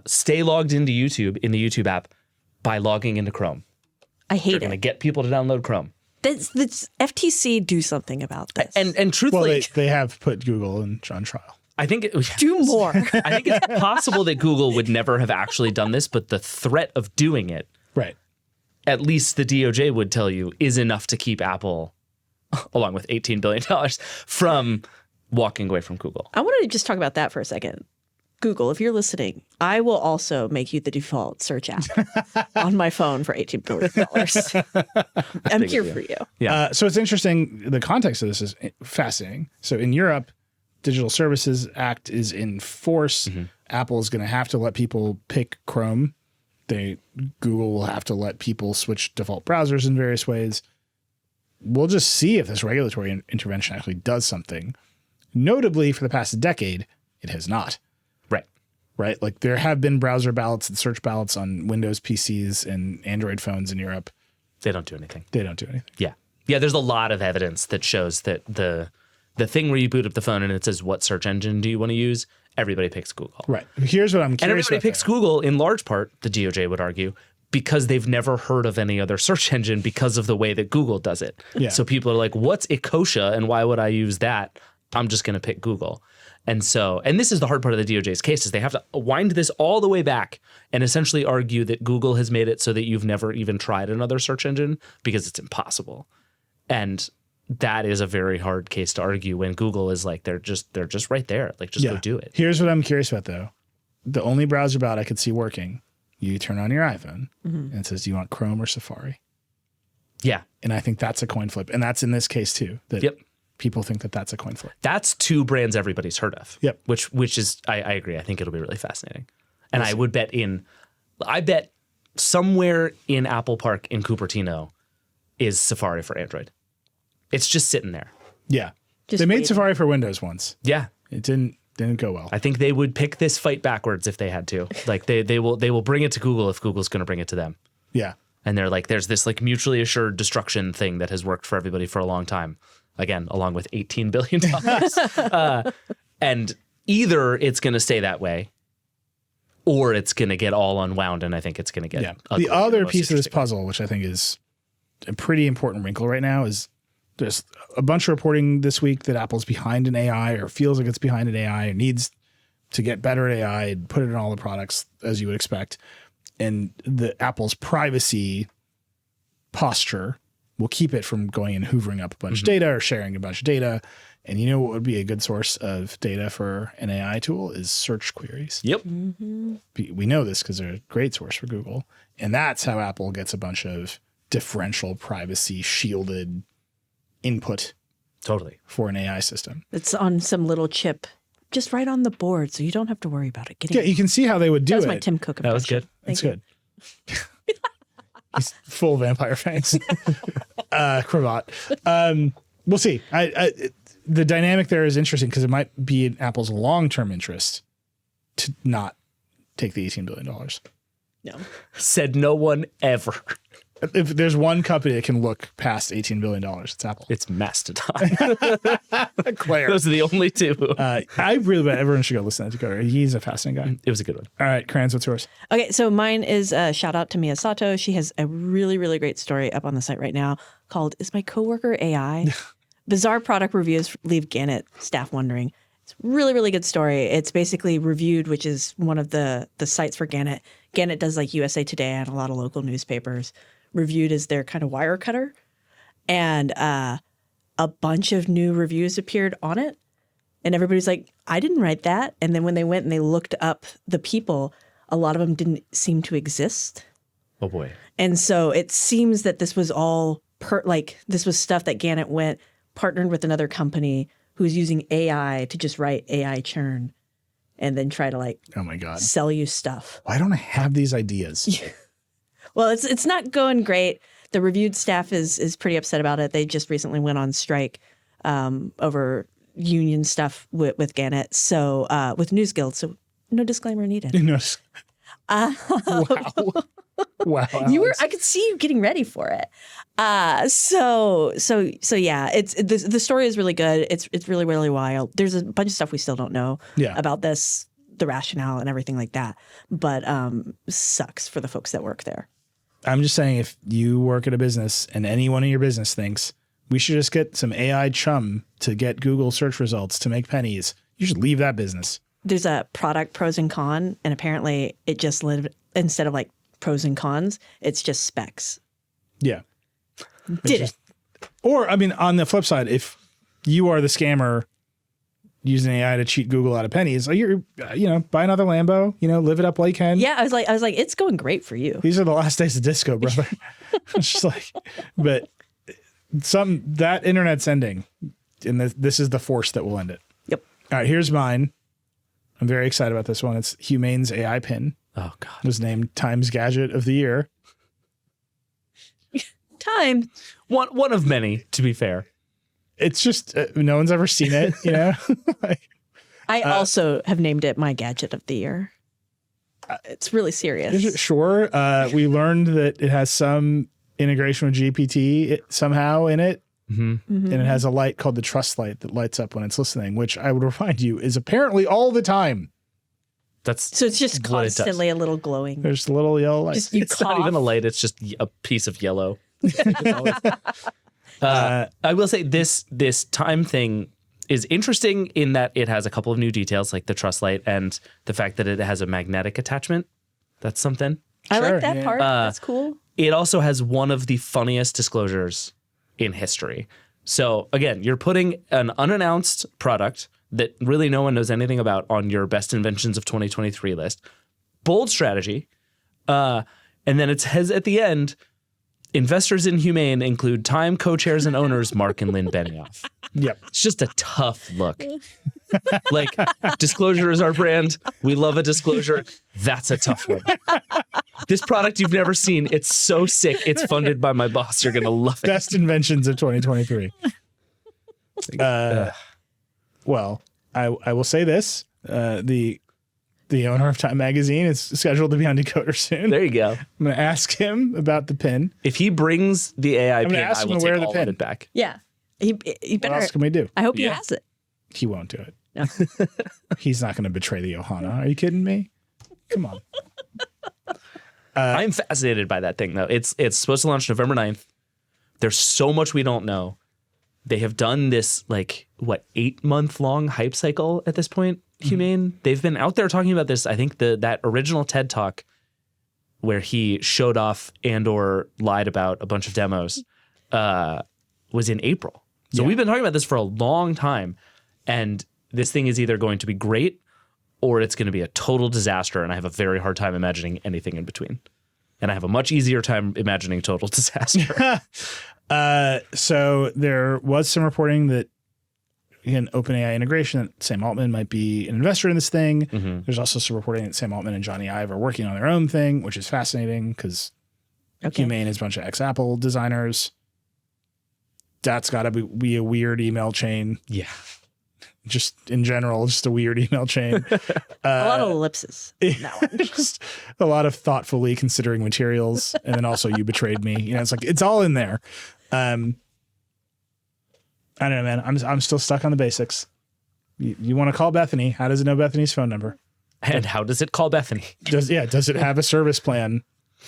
stay logged into YouTube in the YouTube app by logging into Chrome. I hate it. You're going to get people to download Chrome. That's FTC do something about this. And truthfully, well, they have put Google on trial. I think do more. I think it's possible that Google would never have actually done this, but the threat of doing it, right? At least the DOJ would tell you, is enough to keep Apple, along with $18 billion, from walking away from Google. I want to just talk about that for a second. Google, if you're listening, I will also make you the default search app on my phone for $18 billion. I'm here for you. Yeah. So it's interesting. The context of this is fascinating. So in Europe, Digital Services Act is in force. Apple is going to have to let people pick Chrome. Google will have to let people switch default browsers in various ways. We'll just see if this regulatory intervention actually does something. Notably, for the past decade, it has not. Right? Like there have been browser ballots and search ballots on Windows PCs and Android phones in Europe. They don't do anything. Yeah. Yeah, there's a lot of evidence that shows that the thing where you boot up the phone and it says, what search engine do you want to use? Everybody picks Google. Right. Here's what I'm curious about. And everybody picks Google in large part, the DOJ would argue, because they've never heard of any other search engine because of the way that Google does it. Yeah. So people are like, what's Ecosia and why would I use that? I'm just going to pick Google. And this is the hard part of the DOJ's case, is they have to wind this all the way back and essentially argue that Google has made it so that you've never even tried another search engine because it's impossible. And that is a very hard case to argue when Google is like, they're just right there. Like, just go do it. Here's what I'm curious about, though. The only browser ballot I could see working, you turn on your iPhone and it says, do you want Chrome or Safari? Yeah. And I think that's a coin flip. And that's in this case, too. That people think that that's a coin flip. That's two brands everybody's heard of. Yep. Which is, I agree. I think it'll be really fascinating. And I would bet somewhere in Apple Park in Cupertino is Safari for Android. It's just sitting there. Yeah. Just they made waiting. Safari for Windows once. Yeah. It didn't go well. I think they would pick this fight backwards if they had to. Like they will bring it to Google if Google's going to bring it to them. Yeah. And they're like, there's this like mutually assured destruction thing that has worked for everybody for a long time. Again, along with $18 billion. And either it's going to stay that way or it's going to get all unwound. And I think it's going to get ugly. The other piece of this puzzle, which I think is a pretty important wrinkle right now, is there's a bunch of reporting this week that Apple's behind in AI or feels like it's behind in AI or needs to get better at AI and put it in all the products as you would expect. And the Apple's privacy posture will keep it from going and hoovering up a bunch of data or sharing a bunch of data. And you know what would be a good source of data for an AI tool is search queries. Yep. We know this because they're a great source for Google. And that's how Apple gets a bunch of differential privacy shielded input Totally. for an AI system. It's on some little chip just right on the board, so you don't have to worry about it getting. Yeah, you can see how they would do That was it. my Tim Cook impression. That was good. That's Thank good. He's full vampire fangs. Cravat. We'll see. The dynamic there is interesting because it might be in Apple's long-term interest to not take the $18 billion. No. Said no one ever. If there's one company that can look past $18 billion, it's Apple. It's Mastodon. Claire. Those are the only two. I really bet everyone should go listen to Dakota. He's a fascinating guy. It was a good one. All right, Kranz, what's yours? Okay, so mine is shout out to Mia Sato. She has a really, really great story up on the site right now called "Is My Coworker AI?" Bizarre product reviews leave Gannett staff wondering. It's a really, really good story. It's basically Reviewed, which is one of the sites for Gannett. Gannett does like USA Today and a lot of local newspapers. Reviewed is their kind of wire cutter. And a bunch of new reviews appeared on it. And everybody's like, I didn't write that. And then when they went and they looked up the people, a lot of them didn't seem to exist. Oh, boy. And so it seems that this was all this was stuff that Gannett partnered with another company who's using AI to just write AI churn and then try to oh my God, sell you stuff. Why don't I have these ideas? Well, it's not going great. The Reviewed staff is pretty upset about it. They just recently went on strike over union stuff with Gannett. So with News Guild. So no disclaimer needed. No. Wow. I could see you getting ready for it. So yeah, the story is really good. It's really, really wild. There's a bunch of stuff we still don't know about this, the rationale and everything like that. But sucks for the folks that work there. I'm just saying, if you work at a business and anyone in your business thinks we should just get some AI chum to get Google search results to make pennies, you should leave that business. There's a product pros and cons, and apparently it just lived instead of pros and cons, it's just specs. Yeah. It. Or, I mean, on the flip side, if you are the scammer using AI to cheat Google out of pennies, you're, buy another Lambo, live it up while you can. Yeah, I was like, it's going great for you. These are the last days of disco, brother. It's just but that internet's ending, and this is the force that will end it. Yep. All right, here's mine. I'm very excited about this one. It's Humane's AI pin. Oh, God. It was named Times Gadget of the Year. Time. One of many, to be fair. It's just, no one's ever seen it, I also have named it my Gadget of the Year. It's really serious. Sure. We learned that it has some integration with GPT somehow in it. Mm-hmm. And it has a light called the Trust Light that lights up when it's listening, which I would remind you is apparently all the time. So it's just constantly a little glowing. There's a little yellow light. It's not even a light. It's just a piece of yellow. I will say this time thing is interesting in that it has a couple of new details, like the Trust Light and the fact that it has a magnetic attachment. That's something. I like that part. That's cool. It also has one of the funniest disclosures in history. So again, you're putting an unannounced product that really no one knows anything about on your best inventions of 2023 list. Bold strategy. And then it says at the end, investors in Humane include Time co-chairs and owners Mark and Lynn Benioff. Yep. It's just a tough look. Disclosure is our brand. We love a disclosure. That's a tough one. This product you've never seen, it's so sick. It's funded by my boss. You're going to love it. Best inventions of 2023. Well, I will say this. The owner of Time Magazine is scheduled to be on Decoder soon. There you go. I'm going to ask him about the pin. If he brings the AI pin, I will take all of it back. Yeah. He better. What else can we do? I hope he has it. He won't do it. No. He's not going to betray the Ohana. Are you kidding me? Come on. I'm fascinated by that thing, though. It's supposed to launch November 9th. There's so much we don't know. They have done this 8-month-long hype cycle at this point, Humane. They've been out there talking about this. I think that original TED Talk where he showed off and or lied about a bunch of demos was in April. So we've been talking about this for a long time. And this thing is either going to be great or it's going to be a total disaster. And I have a very hard time imagining anything in between. And I have a much easier time imagining total disaster. So there was some reporting that in OpenAI integration that Sam Altman might be an investor in this thing. Mm-hmm. There's also some reporting that Sam Altman and Johnny Ive are working on their own thing, which is fascinating because Humane is a bunch of ex-Apple designers. That's got to be a weird email chain. Yeah. just in general, just a weird email chain. A lot of ellipses in that one. Just a lot of thoughtfully considering materials, and then also you betrayed me. You know, it's like it's all in there. I don't know, man. I'm still stuck on the basics. You want to call Bethany? How does it know Bethany's phone number? And how does it call Bethany? Does it have a service plan?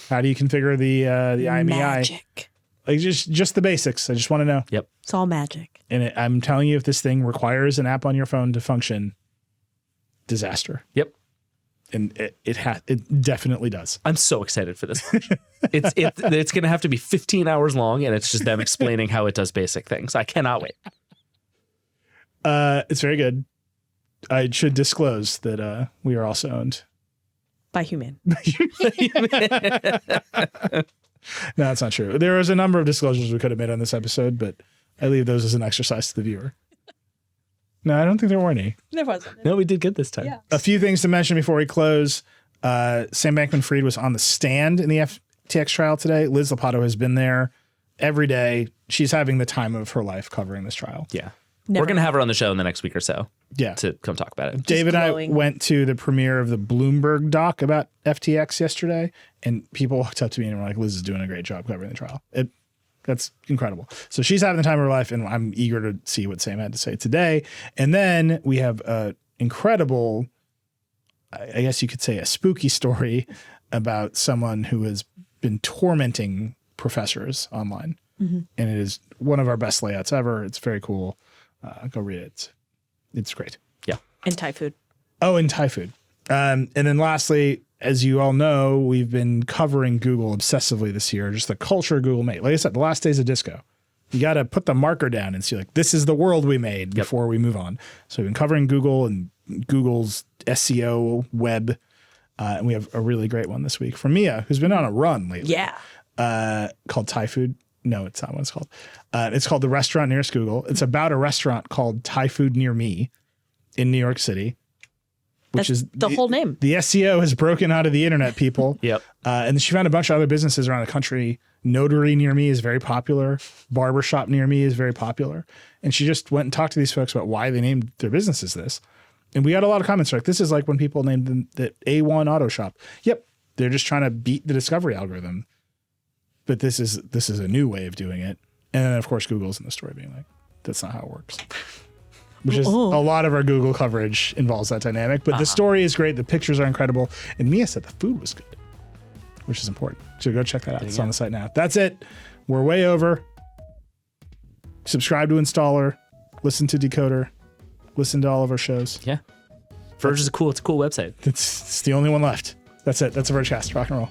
How do you configure the IMEI? Magic. Like just the basics. I just want to know. Yep. It's all magic. And I'm telling you, if this thing requires an app on your phone to function, disaster. Yep. And it definitely does. I'm so excited for this. It's going to have to be 15 hours long, and it's just them explaining how it does basic things. I cannot wait. It's very good. I should disclose that we are also owned By Human. No, that's not true. There was a number of disclosures we could have made on this episode, but I leave those as an exercise to the viewer. No, I don't think there were any. There wasn't. No, we did good this time. Yeah. A few things to mention before we close. Sam Bankman-Fried was on the stand in the FTX trial today. Liz Lopato has been there every day. She's having the time of her life covering this trial. Yeah. Never. We're going to have her on the show in the next week or so Yeah. to come talk about it. Dave and I glowing. went to the premiere of the Bloomberg doc about FTX yesterday, and people walked up to me and were like, Liz is doing a great job covering the trial. That's incredible. So she's having the time of her life, and I'm eager to see what Sam had to say today. And then we have an incredible, I guess you could say a spooky story about someone who has been tormenting professors online. Mm-hmm. And it is one of our best layouts ever. It's very cool. Go read it. It's great. Yeah. And Thai food. Oh, and Thai food. And then lastly, as you all know, we've been covering Google obsessively this year, just the culture Google made. Like I said, the last days of disco. You got to put the marker down and see, like, this is the world we made before we move on. So we've been covering Google and Google's SEO web. And we have a really great one this week from Mia, who's been on a run lately. Yeah. Called Thai food. No, it's not what it's called. It's called The Restaurant Nearest Google. It's about a restaurant called Thai Food Near Me in New York City, which That's is the whole name. The SEO has broken out of the internet, people. Yep. And she found a bunch of other businesses around the country. Notary near me is very popular. Barbershop near me is very popular. And she just went and talked to these folks about why they named their businesses this. And we got a lot of comments like, this is like when people named them the A1 Auto Shop. Yep. They're just trying to beat the discovery algorithm. But this is a new way of doing it. And then, of course, Google's in the story being like, that's not how it works. Which is a lot of our Google coverage involves that dynamic. But the story is great. The pictures are incredible. And Mia said the food was good, which is important. So go check that out. It's on the site now. That's it. We're way over. Subscribe to Installer. Listen to Decoder. Listen to all of our shows. Yeah. Verge is it's a cool website. It's the only one left. That's it. That's a Vergecast. Rock and roll.